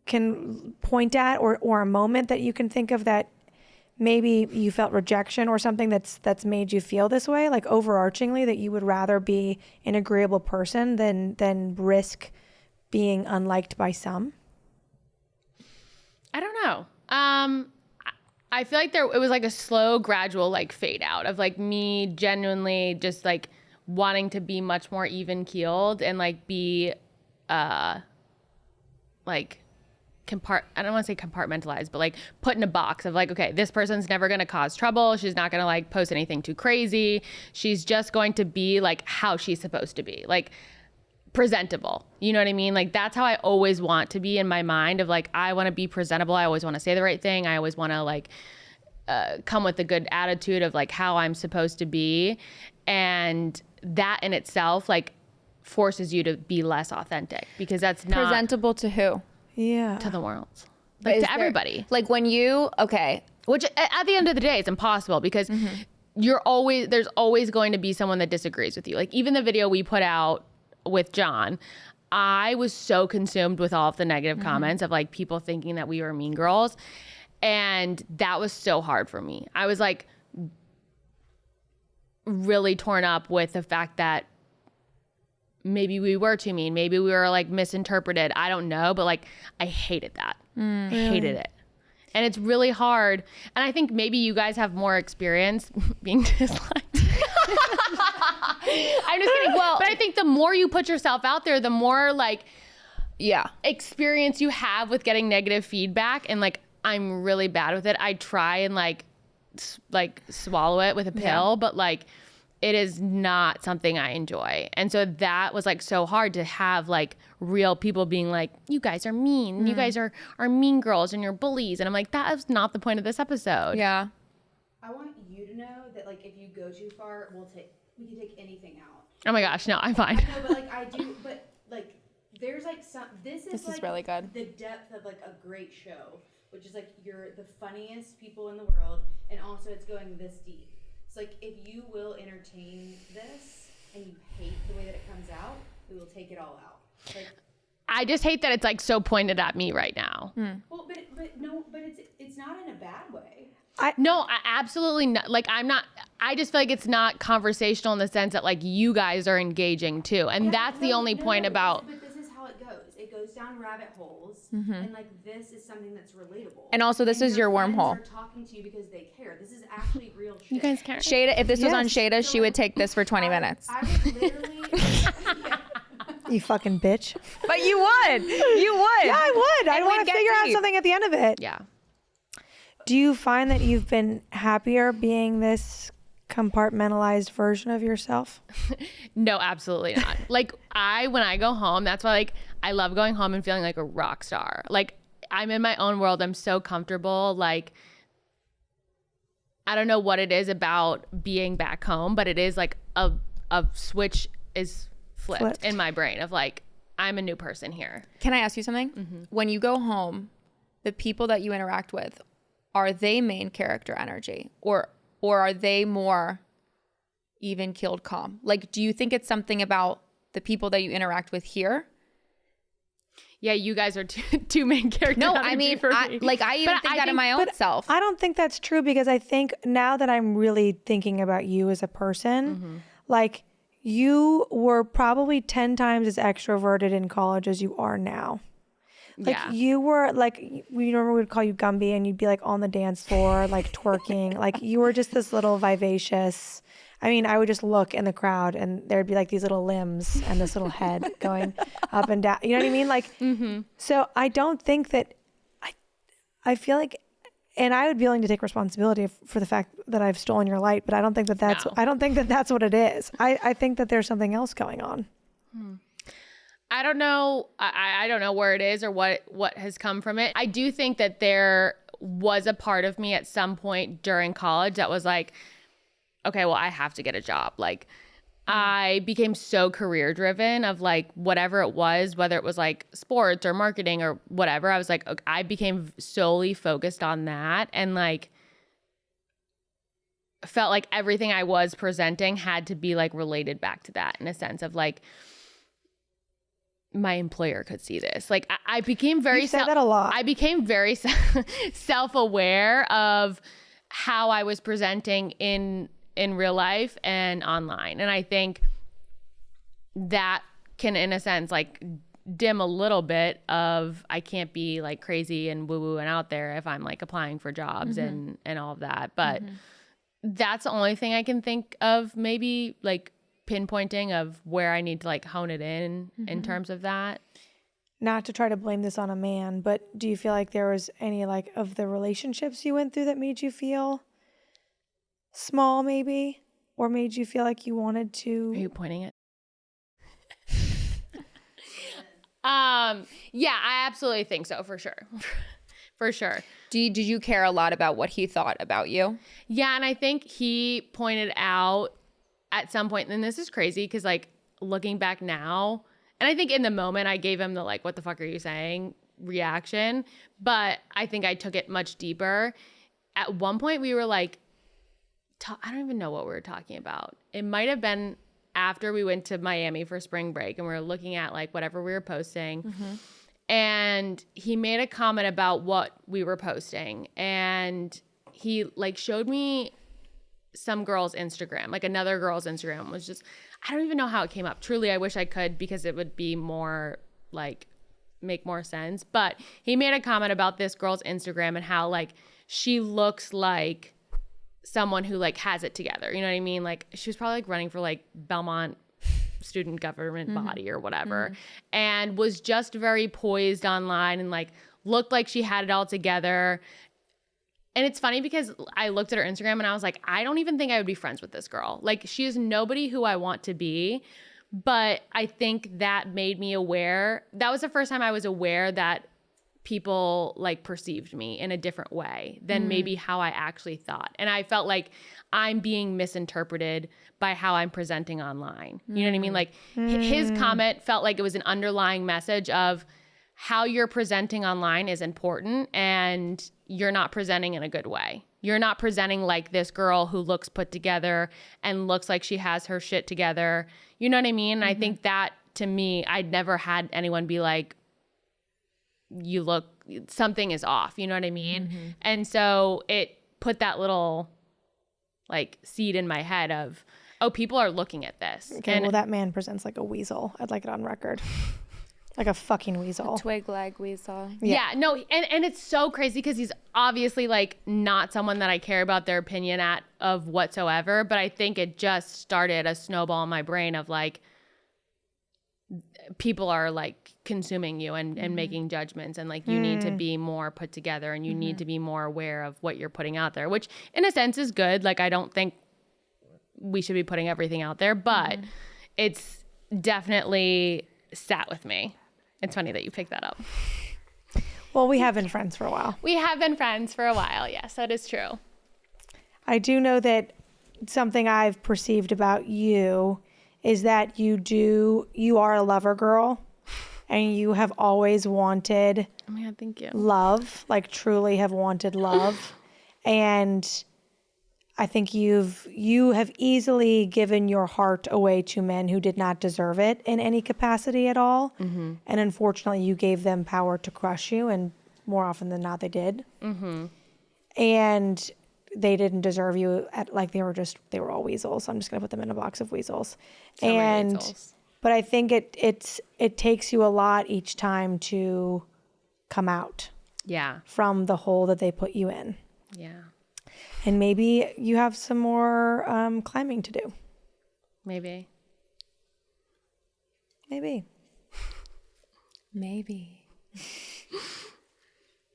Speaker 1: can point at or a moment that you can think of that maybe you felt rejection or something that's made you feel this way, like overarchingly, that you would rather be an agreeable person than risk being unliked by some?
Speaker 3: I don't know. I feel like it was like a slow, gradual like fade out of like me genuinely just like wanting to be much more even keeled and like be like I don't want to say compartmentalized, but like put in a box of like, okay, this person's never going to cause trouble. She's not going to like post anything too crazy. She's just going to be like how she's supposed to be, like presentable. You know what I mean? Like that's how I always want to be in my mind of like, I want to be presentable. I always want to say the right thing. I always want to like come with a good attitude of like how I'm supposed to be. And that in itself like forces you to be less authentic because that's not
Speaker 2: Presentable to who?
Speaker 1: Yeah.
Speaker 3: to the world, like to everybody.
Speaker 2: Like when you, okay.
Speaker 3: Which at the end of the day, it's impossible because there's always going to be someone that disagrees with you. Like even the video we put out with John, I was so consumed with all of the negative comments of like people thinking that we were mean girls. And that was so hard for me. I was like really torn up with the fact that maybe we were too mean. Maybe we were like misinterpreted. I don't know. But like, I hated that. I hated it. And it's really hard. And I think maybe you guys have more experience being disliked. I'm just kidding. Well, but I think the more you put yourself out there, the more like experience you have with getting negative feedback. And like, I'm really bad with it. I try and like swallow it with a pill, but like, it is not something I enjoy. And so that was like so hard to have like real people being like, you guys are mean. You guys are mean girls and you're bullies. And I'm like, that is not the point of this episode.
Speaker 2: Yeah.
Speaker 5: I want you to know that like if you go too far, we can take anything out.
Speaker 3: Oh my gosh, no, I'm fine.
Speaker 5: I know, but like I do, but like there's like some. This is like
Speaker 2: really good.
Speaker 5: The depth of like a great show, which is like you're the funniest people in the world, and also it's going this deep. So like if you will entertain this and you hate the way that it comes out, we will take it all out. Like
Speaker 3: I just hate that it's like so pointed at me right now.
Speaker 5: well, but it's not in a bad way.
Speaker 3: I absolutely not. Like I just feel like it's not conversational in the sense that like you guys are engaging too. And that's the only point about.
Speaker 5: But this is how it goes. It goes down rabbit holes, and like this is something that's relatable.
Speaker 2: And also this is your
Speaker 5: friends
Speaker 2: wormhole.
Speaker 5: are talking to you because they care. This is actually real shit.
Speaker 3: You guys care.
Speaker 2: Sheyda, if this was on
Speaker 1: Yes.
Speaker 2: Sheyda, she would take this for 20 minutes.
Speaker 5: I would literally.
Speaker 1: You fucking bitch.
Speaker 2: But you would. You would.
Speaker 1: Yeah, I would. I
Speaker 2: And
Speaker 1: want
Speaker 2: we'd
Speaker 1: to
Speaker 2: get
Speaker 1: figure out
Speaker 2: deep.
Speaker 1: something at the end of it.
Speaker 3: Yeah.
Speaker 1: Do you find that you've been happier being this compartmentalized version of yourself?
Speaker 3: No, absolutely not. Like when I go home, that's why like I love going home and feeling like a rock star. Like I'm in my own world. I'm so comfortable. Like I don't know what it is about being back home, but it is like a switch is flipped in my brain of like, I'm a new person here.
Speaker 2: Can I ask you something? When you go home, the people that you interact with, are they main character energy or are they more even keeled calm? Like, do you think it's something about the people that you interact with here?
Speaker 3: Yeah, you guys are two main characters.
Speaker 2: No, I mean, I even think that in my own self.
Speaker 1: I don't think that's true, because I think now that I'm really thinking about you as a person, like you were probably 10 times as extroverted in college as you are now. Like you were like, we remember we'd call you Gumby, and you'd be like on the dance floor, like twerking. Like you were just this little vivacious. I mean, I would just look in the crowd and there'd be like these little limbs and this little head going up and down. You know what I mean? Like, so I don't think that I feel like, and I would be willing to take responsibility for the fact that I've stolen your light, but I don't think that I don't think that that's what it is. I think that there's something else going on.
Speaker 3: I don't know. I don't know where it is or what has come from it. I do think that there was a part of me at some point during college that was like, okay, well, I have to get a job. Like I became so career driven of like whatever it was, whether it was like sports or marketing or whatever. I was like, okay, I became solely focused on that, and like felt like everything I was presenting had to be like related back to that, in a sense of like, my employer could see this. Like I became very
Speaker 1: You said that a lot.
Speaker 3: I became very self-aware of how I was presenting in real life and online. And I think that can, in a sense, like dim a little bit of, I can't be like crazy and woo woo and out there if I'm like applying for jobs and all of that. But that's the only thing I can think of, maybe like pinpointing of where I need to like hone it in terms of that.
Speaker 1: Not to try to blame this on a man, but do you feel like there was any like of the relationships you went through that made you feel small, maybe, or made you feel like you wanted to?
Speaker 3: Are you pointing it? Yeah, I absolutely think so, for sure. For sure.
Speaker 2: Did you care a lot about what he thought about you?
Speaker 3: Yeah, and I think he pointed out at some point, and this is crazy because like looking back now, and I think in the moment I gave him the like, what the fuck are you saying reaction, but I think I took it much deeper. At one point we were like, I don't even know what we were talking about. It might have been after we went to Miami for spring break and we were looking at like whatever we were posting. And he made a comment about what we were posting. And he like showed me some girl's Instagram, like another girl's Instagram. Was just, I don't even know how it came up. Truly, I wish I could, because it would be more like, make more sense. But he made a comment about this girl's Instagram and how like she looks like someone who like has it together. You know what I mean? Like she was probably like running for like Belmont student government body or whatever, and was just very poised online and like looked like she had it all together. And it's funny because I looked at her Instagram and I was like, I don't even think I would be friends with this girl. Like she is nobody who I want to be. But I think that made me aware. That was the first time I was aware that people like perceived me in a different way than maybe how I actually thought. And I felt like I'm being misinterpreted by how I'm presenting online. You know what I mean? Like his comment felt like it was an underlying message of how you're presenting online is important, and you're not presenting in a good way. You're not presenting like this girl who looks put together and looks like she has her shit together. You know what I mean? And I think that, to me, I'd never had anyone be like, you look, something is off. You know what I mean? And so it put that little like seed in my head of, oh, people are looking at this.
Speaker 1: Okay,
Speaker 3: and
Speaker 1: well, that man presents like a weasel. I'd like it on record. Like a fucking weasel.
Speaker 2: Twig leg weasel.
Speaker 3: Yeah, no, and it's so crazy because he's obviously like not someone that I care about their opinion of whatsoever, but I think it just started a snowball in my brain of like, people are like consuming you and making judgments, and like you need to be more put together, and you need to be more aware of what you're putting out there, which in a sense is good. Like I don't think we should be putting everything out there, but it's definitely sat with me. It's funny that you picked that up.
Speaker 1: Well, we have been friends for a while.
Speaker 3: We have been friends for a while. Yes, that is true.
Speaker 1: I do know that something I've perceived about you is that you are a lover girl, and you have always wanted
Speaker 3: Oh my God, thank you.
Speaker 1: love, like truly have wanted love. And I think you have easily given your heart away to men who did not deserve it in any capacity at all. Mm-hmm. And unfortunately, you gave them power to crush you, and more often than not, they did. Mm-hmm. And they didn't deserve you they were all weasels. I'm just gonna put them in a box of weasels. But I think it takes you a lot each time to come out.
Speaker 3: Yeah.
Speaker 1: From the hole that they put you in.
Speaker 3: Yeah.
Speaker 1: And maybe you have some more climbing to do.
Speaker 3: Maybe.
Speaker 2: Maybe.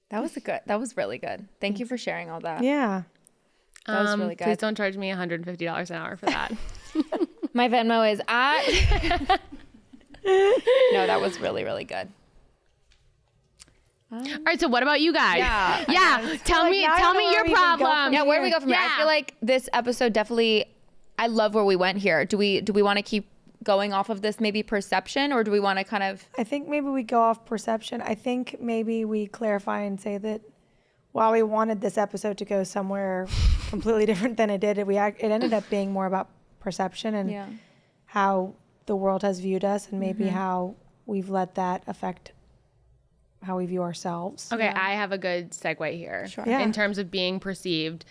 Speaker 2: That was really good. Thank you for sharing all that.
Speaker 1: Yeah.
Speaker 2: That was really good.
Speaker 3: Please don't charge me $150 an hour for that.
Speaker 2: My Venmo is at. No, that was really, really good.
Speaker 3: All right, so what about you guys?
Speaker 2: Yeah.
Speaker 3: Tell me your problem.
Speaker 2: Yeah, where do we go from here? I feel like this episode definitely, I love where we went here. Do we want to keep going off of this maybe perception, or do we want to kind of?
Speaker 1: I think maybe we go off perception. I think maybe we clarify and say that while we wanted this episode to go somewhere completely different than it did, it ended up being more about perception and how the world has viewed us, and maybe how we've let that affect how we view ourselves.
Speaker 3: Okay, I have a good segue here.
Speaker 2: Sure.
Speaker 1: Yeah.
Speaker 3: In terms of being perceived.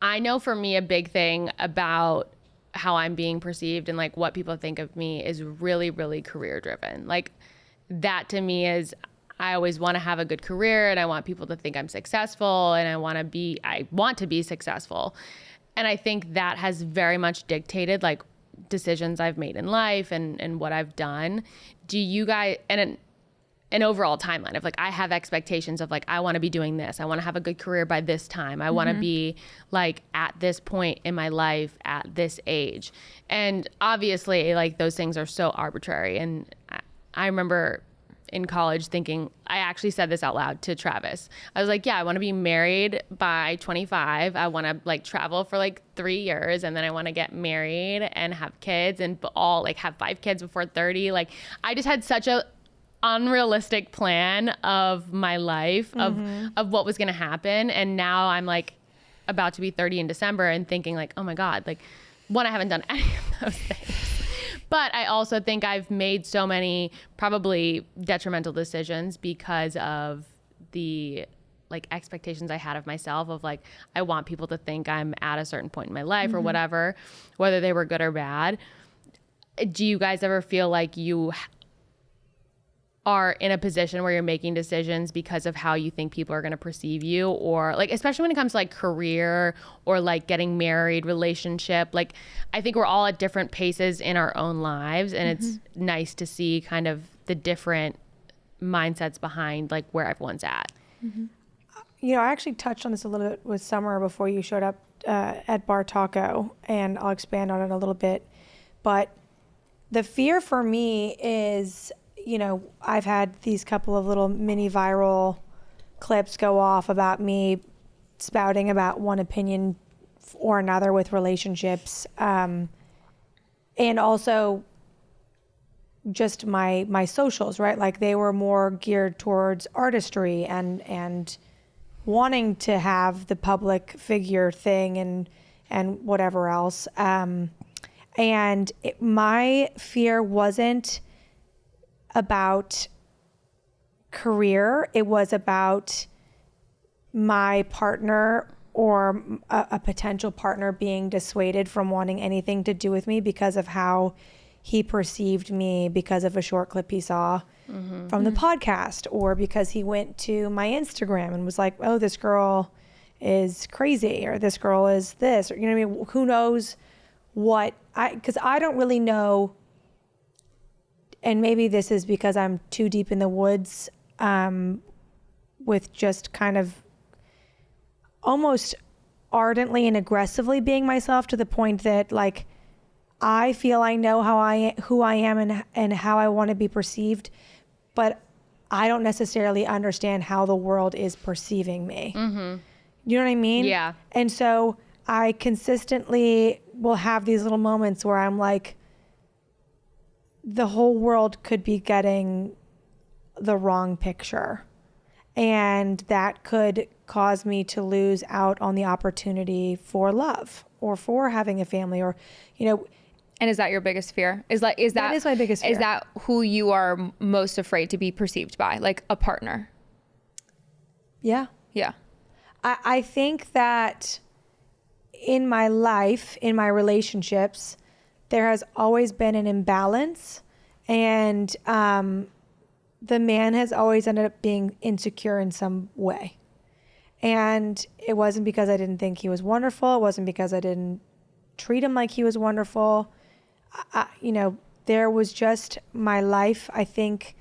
Speaker 3: I know for me, a big thing about how I'm being perceived and like what people think of me is really, really career driven. Like that to me is, I always want to have a good career and I want people to think I'm successful and I want to be successful. And I think that has very much dictated like decisions I've made in life and what I've done. Do you guys, and an overall timeline of like, I have expectations of like, I want to be doing this. I want to have a good career by this time. I want to be like at this point in my life at this age. And obviously like those things are so arbitrary. And I remember in college thinking, I actually said this out loud to Travis. I was like, yeah, I want to be married by 25. I want to like travel for like 3 years. And then I want to get married and have kids and all like have 5 kids before 30. Like I just had such a unrealistic plan of my life of what was going to happen. And now I'm like about to be 30 in December and thinking like, oh my God, like one, I haven't done any of those things, but I also think I've made so many probably detrimental decisions because of the like expectations I had of myself of like, I want people to think I'm at a certain point in my life or whatever, whether they were good or bad. Do you guys ever feel like you are in a position where you're making decisions because of how you think people are going to perceive you, or like, especially when it comes to like career or like getting married, relationship, like I think we're all at different paces in our own lives, and it's nice to see kind of the different mindsets behind like where everyone's at.
Speaker 1: You know, I actually touched on this a little bit with Summer before you showed up at Bar Taco, and I'll expand on it a little bit. But the fear for me is, you know, I've had these couple of little mini viral clips go off about me spouting about one opinion or another with relationships. And also just my socials, right? Like they were more geared towards artistry and wanting to have the public figure thing and whatever else. My fear wasn't about career. It was about my partner or a potential partner being dissuaded from wanting anything to do with me because of how he perceived me because of a short clip he saw from the podcast, or because he went to my Instagram and was like, oh, this girl is crazy, or this girl is this, or, you know what I mean? Who knows what because I don't really know. And maybe this is because I'm too deep in the woods with just kind of almost ardently and aggressively being myself, to the point that like I feel I know who I am and how I want to be perceived, but I don't necessarily understand how the world is perceiving me. You know what I mean?
Speaker 3: Yeah.
Speaker 1: And so I consistently will have these little moments where I'm like, the whole world could be getting the wrong picture, and that could cause me to lose out on the opportunity for love or for having a family or, you know.
Speaker 2: And is that your biggest fear? Is that
Speaker 1: is my biggest fear.
Speaker 2: Is that who you are most afraid to be perceived by, like a partner?
Speaker 1: Yeah.
Speaker 2: Yeah.
Speaker 1: I think that in my life, in my relationships, there has always been an imbalance, and the man has always ended up being insecure in some way. And it wasn't because I didn't think he was wonderful. It wasn't because I didn't treat him like he was wonderful. You know, there was just my life, I think,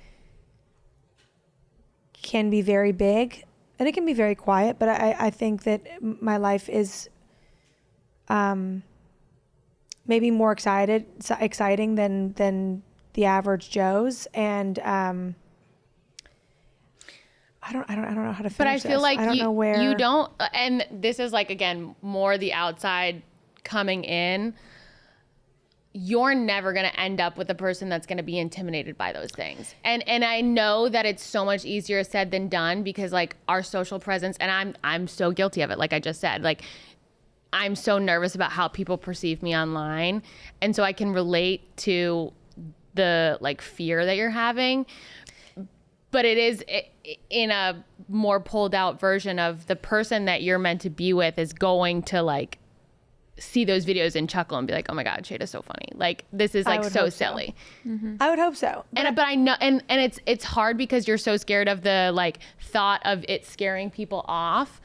Speaker 1: can be very big and it can be very quiet, but I think that my life is maybe more exciting than the average Joe's. And I don't know how to finish
Speaker 3: But I feel
Speaker 1: this.
Speaker 3: like
Speaker 1: I don't know where
Speaker 3: you don't, and this is like, again, more the outside coming in. You're never going to end up with a person that's going to be intimidated by those things. And I know that it's so much easier said than done because like our social presence, and I'm so guilty of it. Like I just said, like I'm so nervous about how people perceive me online. And so I can relate to the like fear that you're having, but it is in a more pulled out version of the person that you're meant to be with is going to like see those videos and chuckle and be like, oh my God, Sheyda's so funny. Like this is like so silly.
Speaker 1: So. Mm-hmm. I would hope so.
Speaker 3: But I know, and it's hard because you're so scared of the like thought of it scaring people off.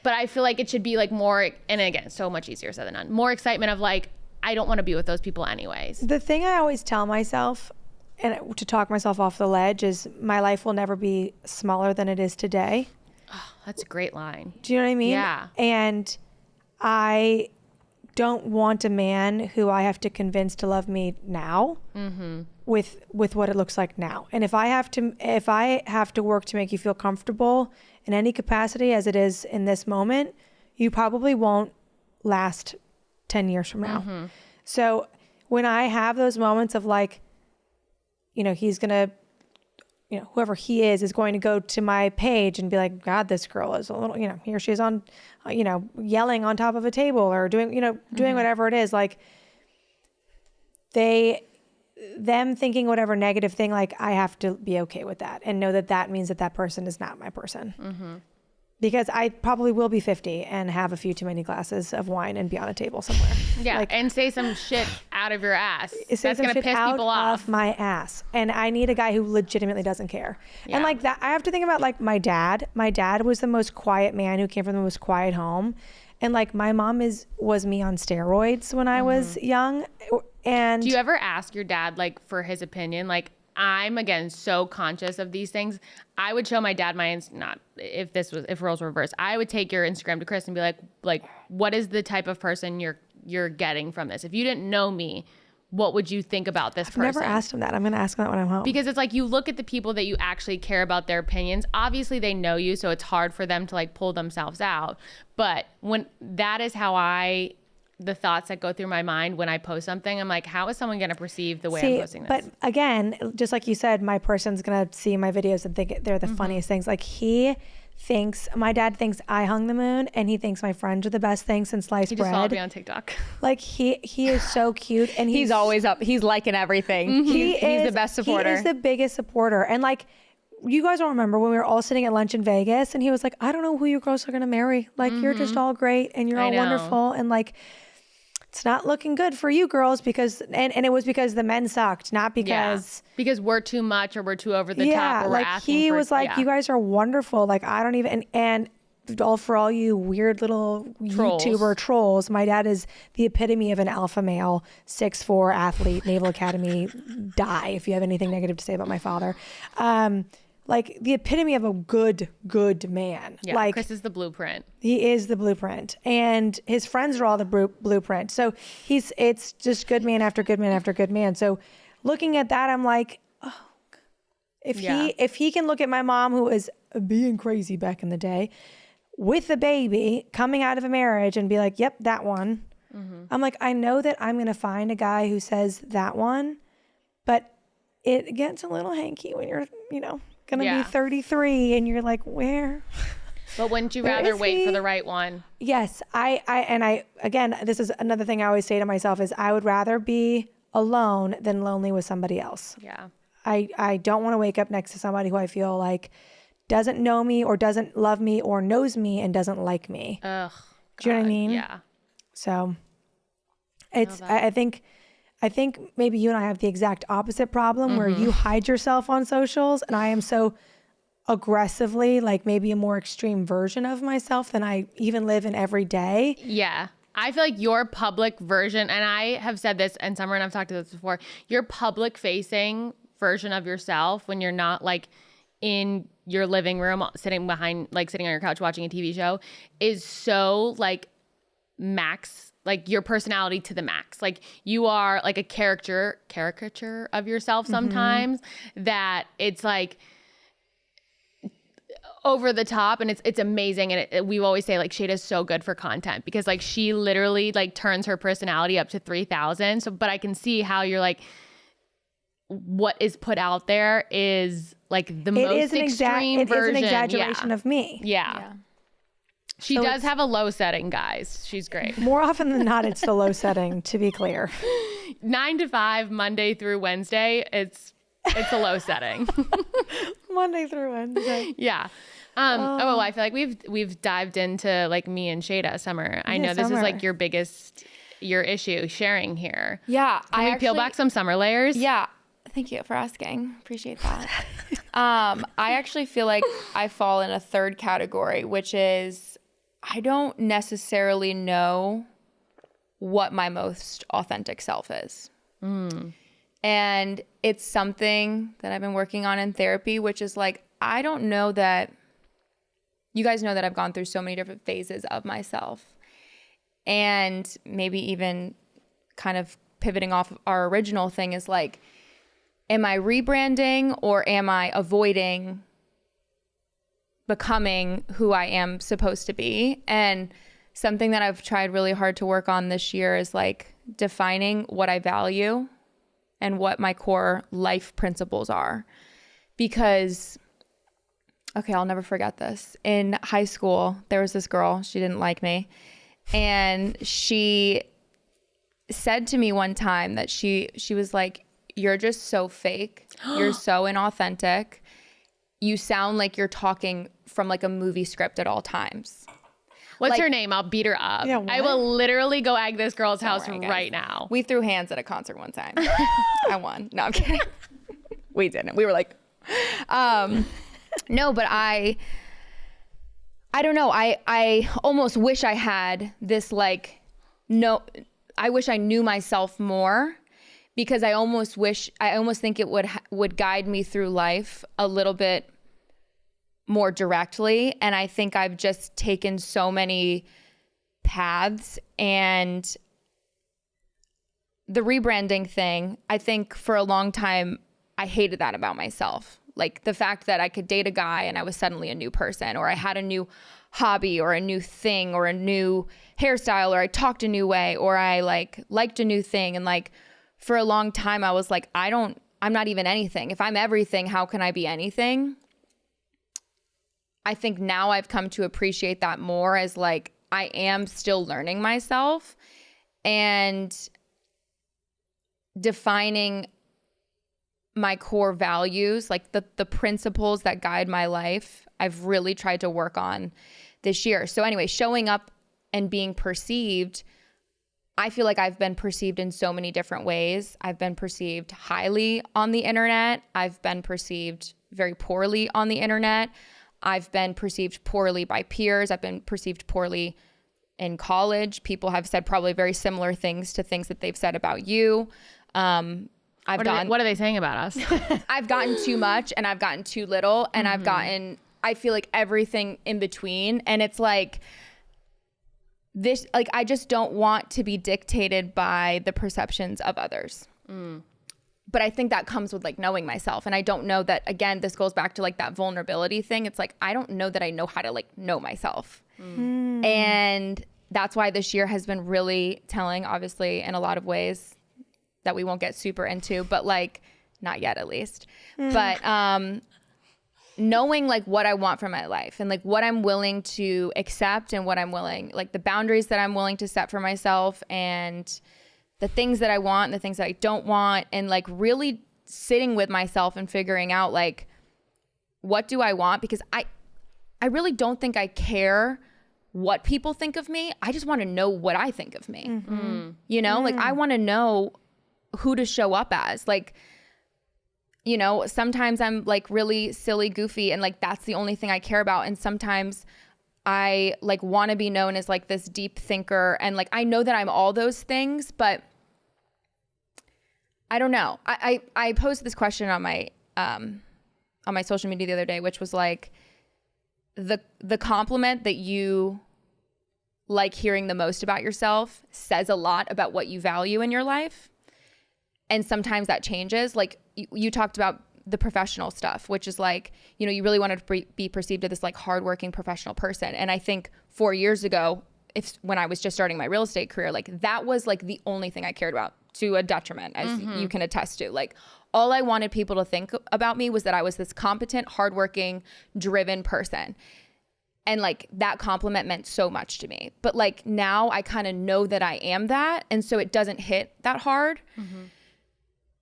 Speaker 3: But I feel like it should be like more, and again, so much easier said than done, more excitement of like, I don't want to be with those people anyways.
Speaker 1: The thing I always tell myself, and to talk myself off the ledge, is my life will never be smaller than it is today.
Speaker 3: Oh, that's a great line.
Speaker 1: Do you know what I mean?
Speaker 3: Yeah.
Speaker 1: And I don't want a man who I have to convince to love me now with what it looks like now. And if I have to work to make you feel comfortable in any capacity as it is in this moment, you probably won't last 10 years from now. So when I have those moments of like, you know, he's going to, you know, whoever he is going to go to my page and be like, God, this girl is a little, you know, he or she's on, you know, yelling on top of a table or doing, you know, doing whatever it is. Like them thinking whatever negative thing, like I have to be okay with that and know that that means that that person is not my person. Because I probably will be 50 and have a few too many glasses of wine and be on a table somewhere.
Speaker 3: Yeah,
Speaker 1: like,
Speaker 3: and say some shit out of your ass.
Speaker 1: That's
Speaker 3: going to piss people off.
Speaker 1: Of my ass. And I need a guy who legitimately doesn't care.
Speaker 3: Yeah.
Speaker 1: And like that, I have to think about like my dad. My dad was the most quiet man who came from the most quiet home. And like my mom was me on steroids when I was young. And
Speaker 3: do you ever ask your dad like for his opinion? Like I'm again so conscious of these things. I would show my dad if roles were reversed, I would take your Instagram to Chris and be like, what is the type of person you're getting from this? If you didn't know me, what would you think about this person?
Speaker 1: I've never asked him that. I'm going to ask him that when I'm home.
Speaker 3: Because it's like you look at the people that you actually care about their opinions. Obviously they know you, so it's hard for them to like pull themselves out. But when that is how the thoughts that go through my mind when I post something, I'm like, how is someone going to perceive the way I'm posting this?
Speaker 1: But again, just like you said, my person's going to see my videos and think they're the funniest things. Like my dad thinks I hung the moon, and he thinks my friends are the best thing since sliced bread.
Speaker 3: He just followed me on TikTok.
Speaker 1: Like he is so cute, and
Speaker 2: he's always up. He's liking everything. He's the best supporter.
Speaker 1: He is the biggest supporter. And like, you guys don't remember when we were all sitting at lunch in Vegas, and he was like, I don't know who you girls are going to marry. Like, you're just all great, and you're all wonderful. And like, it's not looking good for you girls because, and it was because the men sucked, not because
Speaker 3: we're too much or we're too over the top. Or
Speaker 1: like
Speaker 3: we're asking
Speaker 1: he
Speaker 3: for,
Speaker 1: was like, you guys are wonderful. Like I don't even, and for all you weird little YouTuber trolls, my dad is the epitome of an alpha male, 6'4" athlete, Naval Academy, die if you have anything negative to say about my father. Like the epitome of a good man.
Speaker 3: Yeah,
Speaker 1: like
Speaker 3: Chris is the blueprint.
Speaker 1: He is the blueprint, and his friends are all the blueprint. So it's just good man after good man after good man. So looking at that, I'm like, oh, if he can look at my mom, who was being crazy back in the day, with a baby coming out of a marriage, and be like, yep, that one. I'm like, I know that I'm gonna find a guy who says that one, but it gets a little hanky when you're, gonna
Speaker 3: Yeah.
Speaker 1: be 33, and you're like, where?
Speaker 3: But wouldn't you
Speaker 1: Where
Speaker 3: rather
Speaker 1: is
Speaker 3: wait
Speaker 1: he?
Speaker 3: for the right one?
Speaker 1: Yes, I again, this is another thing I always say to myself is I would rather be alone than lonely with somebody else.
Speaker 3: Yeah.
Speaker 1: I don't want to wake up next to somebody who I feel like doesn't know me or doesn't love me or knows me and doesn't like me.
Speaker 3: Ugh.
Speaker 1: Do you know what I mean?
Speaker 3: Yeah.
Speaker 1: So it's, I think maybe you and I have the exact opposite problem where you hide yourself on socials, and I am so aggressively like maybe a more extreme version of myself than I even live in every day.
Speaker 3: Yeah. I feel like your public version, and I have said this, and Summer and I've talked to this before, your public facing version of yourself when you're not like in your living room sitting on your couch watching a TV show is so like max, like your personality to the max. Like you are like a caricature of yourself sometimes that it's like over the top, and it's amazing. And we always say like Sheyda's so good for content because like she literally like turns her personality up to 3,000. So, but I can see how you're like, what is put out there is like the most extreme version.
Speaker 1: It is an exaggeration of me.
Speaker 3: Yeah. She
Speaker 1: So
Speaker 3: does have a low setting, guys. She's great.
Speaker 1: More often than not, it's the low setting, to be clear.
Speaker 3: 9 to 5, Monday through Wednesday. It's a low setting.
Speaker 1: Monday through Wednesday.
Speaker 3: Yeah. Well, I feel like we've dived into like me and Sheyda, Summer. I know this is
Speaker 1: Summer.
Speaker 3: like your issue sharing here.
Speaker 2: Yeah.
Speaker 3: Can we peel back some summer layers?
Speaker 2: Yeah. Thank you for asking. Appreciate that. I actually feel like I fall in a third category, which is I don't necessarily know what my most authentic self is. And it's something that I've been working on in therapy, which is like, I don't know that you guys know that I've gone through so many different phases of myself. And maybe even kind of pivoting off of our original thing is like, am I rebranding or am I avoiding becoming who I am supposed to be? And something that I've tried really hard to work on this year is like defining what I value and what my core life principles are. Because, okay, I'll never forget this. In high school, there was this girl, she didn't like me. And she said to me one time that she was like, you're just so fake. You're so inauthentic. You sound like you're talking from like a movie script at all times.
Speaker 3: What's
Speaker 2: Like-
Speaker 3: her name? I'll beat her up.
Speaker 1: Yeah, what?
Speaker 3: I will literally go egg this girl's house
Speaker 2: worry, guys.
Speaker 3: right now.
Speaker 2: We threw hands at a concert one time. I won. No, I'm kidding. We didn't. We were like, no, but I don't know. I almost wish I had this like, no, I wish I knew myself more, because I almost think it would guide me through life a little bit more directly. And I think I've just taken so many paths, and the rebranding thing, I think for a long time, I hated that about myself. Like the fact that I could date a guy and I was suddenly a new person, or I had a new hobby or a new thing or a new hairstyle, or I talked a new way, or I liked a new thing. And like for a long time, I was like, I'm not even anything. If I'm everything, how can I be anything? I think now I've come to appreciate that more as like, I am still learning myself and defining my core values, like the principles that guide my life. I've really tried to work on this year. So anyway, showing up and being perceived, I feel like I've been perceived in so many different ways. I've been perceived highly on the internet. I've been perceived very poorly on the internet. I've been perceived poorly by peers. I've been perceived poorly in college. People have said probably very similar things to things that they've said about you.
Speaker 3: What are they saying about us?
Speaker 2: I've gotten too much and I've gotten too little, and I feel like everything in between. And it's like this, like, I just don't want to be dictated by the perceptions of others. But I think that comes with like knowing myself. And I don't know that, again, this goes back to like that vulnerability thing. It's like, I don't know that I know how to like know myself. And that's why this year has been really telling, obviously, in a lot of ways that we won't get super into, but like not yet at least. But knowing like what I want from my life and like what I'm willing to accept and what I'm willing, like the boundaries that I'm willing to set for myself and the things that I want and the things that I don't want, and like really sitting with myself and figuring out like, what do I want? Because I really don't think I care what people think of me. I just want to know what I think of me.
Speaker 1: Mm-hmm.
Speaker 2: You know, like I want to know who to show up as. Like, you know, sometimes I'm like really silly, goofy, and like that's the only thing I care about. And sometimes I like want to be known as like this deep thinker, and like I know that I'm all those things, but I don't know. I posed this question on my social media the other day, which was like, the compliment that you like hearing the most about yourself says a lot about what you value in your life. And sometimes that changes. Like you talked about the professional stuff, which is like, you know, you really wanted to be perceived as this like hardworking professional person. And I think 4 years ago, when I was just starting my real estate career, like that was like the only thing I cared about, to a detriment, as you can attest to. Like all I wanted people to think about me was that I was this competent, hardworking, driven person. And like that compliment meant so much to me. But like now I kind of know that I am that. And so it doesn't hit that hard.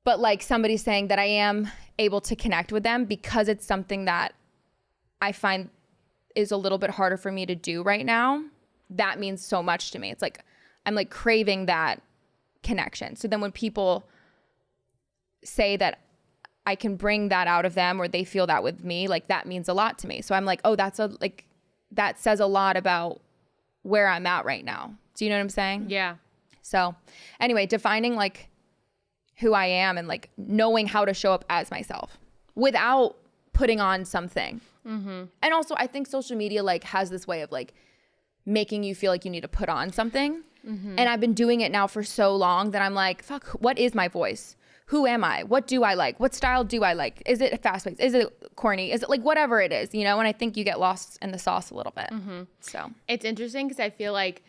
Speaker 2: But like somebody saying that I am able to connect with them because it's something that I find is a little bit harder for me to do right now, that means so much to me. It's like I'm like craving that connection. So then when people say that I can bring that out of them or they feel that with me, like that means a lot to me. So I'm like, oh, that says a lot about where I'm at right now. Do you know what I'm saying?
Speaker 3: Yeah.
Speaker 2: So anyway, defining like who I am and like knowing how to show up as myself without putting on something. And also I think social media like has this way of like making you feel like you need to put on something. And I've been doing it now for so long that I'm like, fuck, what is my voice? Who am I? What do I like? What style do I like? Is it fast-paced? Is it corny? Is it like whatever it is, you know? And I think you get lost in the sauce a little bit. So
Speaker 3: it's interesting because I feel like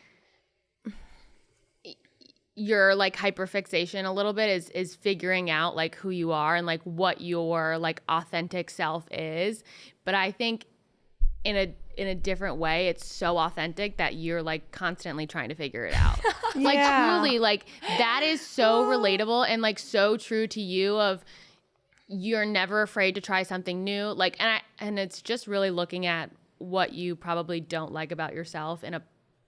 Speaker 3: your like hyperfixation a little bit is figuring out like who you are and like what your like authentic self is. But I think in a different way, it's so authentic that you're like constantly trying to figure it out. Like truly, like that is so relatable and like so true to you of you're never afraid to try something new. Like, and it's just really looking at what you probably don't like about yourself in a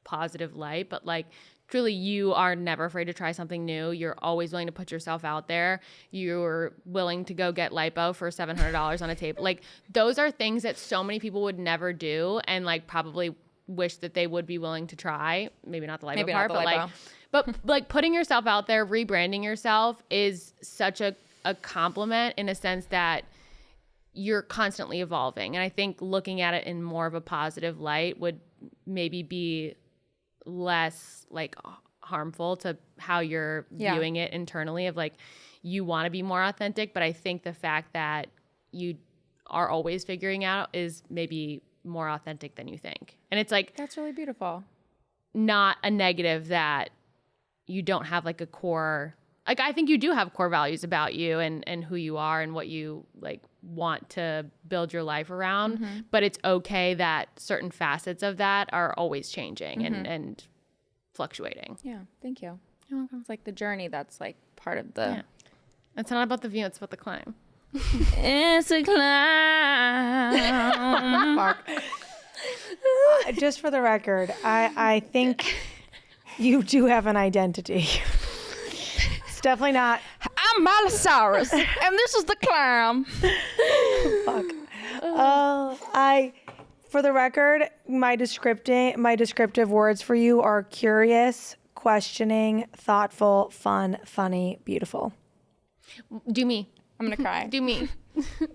Speaker 3: positive light, but like truly you are never afraid to try something new. You're always willing to put yourself out there. You're willing to go get lipo for $700 on a tape. Like those are things that so many people would never do and like probably wish that they would be willing to try. Maybe not the lipo part, but like putting yourself out there, rebranding yourself is such a compliment in a sense that you're constantly evolving. And I think looking at it in more of a positive light would maybe be less like harmful to how you're viewing it internally of like you want to be more authentic. But I think the fact that you are always figuring out is maybe more authentic than you think. And it's like,
Speaker 2: that's really beautiful.
Speaker 3: Not a negative that you don't have like a core, like I think you do have core values about you and who you are and what you like want to build your life around. But it's okay that certain facets of that are always changing and fluctuating.
Speaker 2: Yeah, thank you. You're welcome. It's like the journey that's like part of the...
Speaker 3: Yeah. It's not about the view, it's about the climb.
Speaker 2: It's a climb.
Speaker 1: Fuck. Just for the record, I think you do have an identity. It's definitely not.
Speaker 2: I'm Miley and this is the climb.
Speaker 1: Fuck. For the record, my descriptive words for you are curious, questioning, thoughtful, fun, funny, beautiful.
Speaker 3: Do me.
Speaker 2: I'm gonna cry.
Speaker 3: Do me.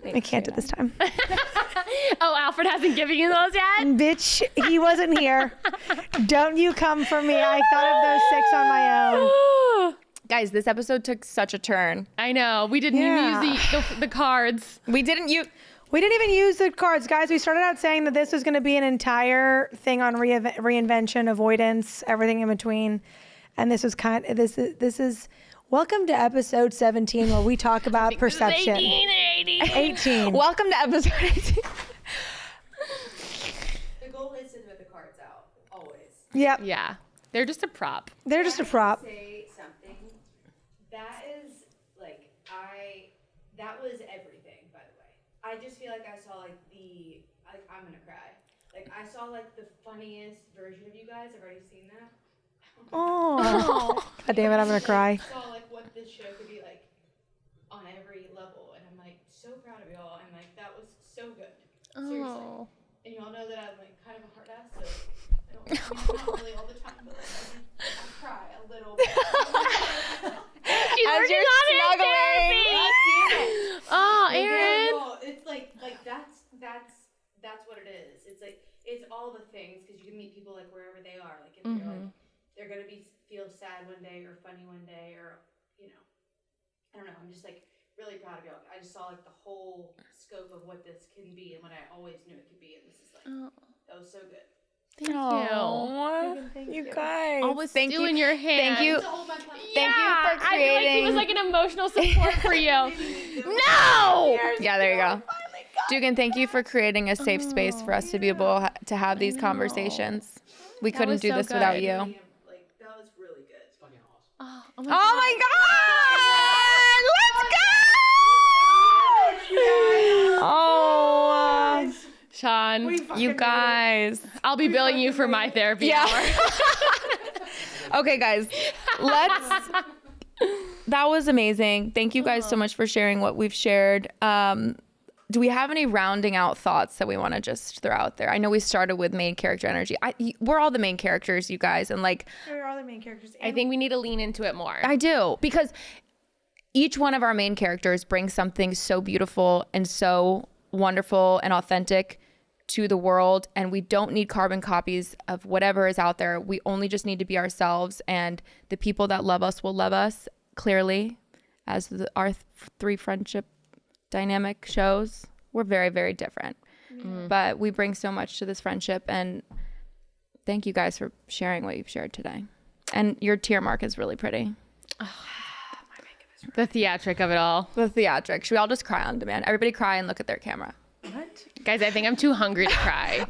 Speaker 1: I can't at this time.
Speaker 3: Oh, Alfred hasn't given you those yet?
Speaker 1: Bitch, he wasn't here. Don't you come for me. I thought of those 6 on my own.
Speaker 2: Guys, this episode took such a turn.
Speaker 3: I know. We didn't even use the cards.
Speaker 2: We didn't even
Speaker 1: use the cards. Guys, we started out saying that this was going to be an entire thing on reinvention, avoidance, everything in between. And this was this is welcome to episode 17 where we talk about perception.
Speaker 3: 18 and
Speaker 1: 18.
Speaker 2: Welcome to episode 18.
Speaker 5: The goal is to put the cards out, always.
Speaker 1: Yep.
Speaker 3: Yeah. They're just a prop.
Speaker 1: They're just a prop.
Speaker 5: Say something. That is, like, that was everything, by the way. I just feel like I saw, like, I'm gonna cry. Like, I saw, like, the funniest version of you guys. I've already seen that.
Speaker 1: Oh. God damn it, I'm going to cry.
Speaker 5: I saw, like, what this show could be like on every level. And I'm, like, so proud of y'all. And, like, that was so good. Seriously.
Speaker 3: Oh.
Speaker 5: And you all know that I'm, like, kind of a hard ass, so I not really all the time, but, like, I cry a little bit.
Speaker 3: She's
Speaker 2: As
Speaker 3: working
Speaker 2: you're
Speaker 3: on it,
Speaker 2: snuggling.
Speaker 3: therapy. Oh, Erin.
Speaker 5: No, it's like that's what it is. It's like it's all the things because you can meet people like wherever they are. Like if they're gonna feel sad one day or funny one day or I don't know. I'm just like really proud of y'all. I just saw like the whole scope of what this can be and what I always knew it could be, and this is like that was so good.
Speaker 3: Thank you.
Speaker 2: You guys.
Speaker 3: Always
Speaker 2: thank
Speaker 3: stew
Speaker 2: you.
Speaker 3: in your hand.
Speaker 2: Thank you. Thank you for
Speaker 3: I feel like he
Speaker 2: creating.
Speaker 3: was like an emotional support for you. No!
Speaker 2: Yeah, there you go. Dugan, thank you for creating a safe space for us to be able to have these conversations. We couldn't
Speaker 3: was
Speaker 2: do
Speaker 3: so
Speaker 2: this without
Speaker 3: good.
Speaker 2: you.
Speaker 5: Like that was really good. It's fucking awesome.
Speaker 3: Oh
Speaker 2: Oh my God! Let's go! Oh,
Speaker 3: Sean,
Speaker 2: you guys.
Speaker 3: I'll be billing you for my therapy hour.
Speaker 2: Okay, guys, that was amazing. Thank you guys so much for sharing what we've shared. Do we have any rounding out thoughts that we want to just throw out there? I know we started with main character energy. We're all the main characters, you guys. And like,
Speaker 1: We're all the main characters.
Speaker 3: I think we need to lean into it more.
Speaker 2: I do, because each one of our main characters brings something so beautiful and so wonderful and authentic to the world, and we don't need carbon copies of whatever is out there. We only just need to be ourselves, and the people that love us will love us clearly, as our three friendship dynamic shows. We're very, very different, but we bring so much to this friendship, and thank you guys for sharing what you've shared today. And your tear mark is really pretty.
Speaker 3: The theatric of it all.
Speaker 2: The theatric. Should we all just cry on demand? Everybody cry and look at their camera.
Speaker 1: What?
Speaker 3: Guys, I think I'm too hungry to cry.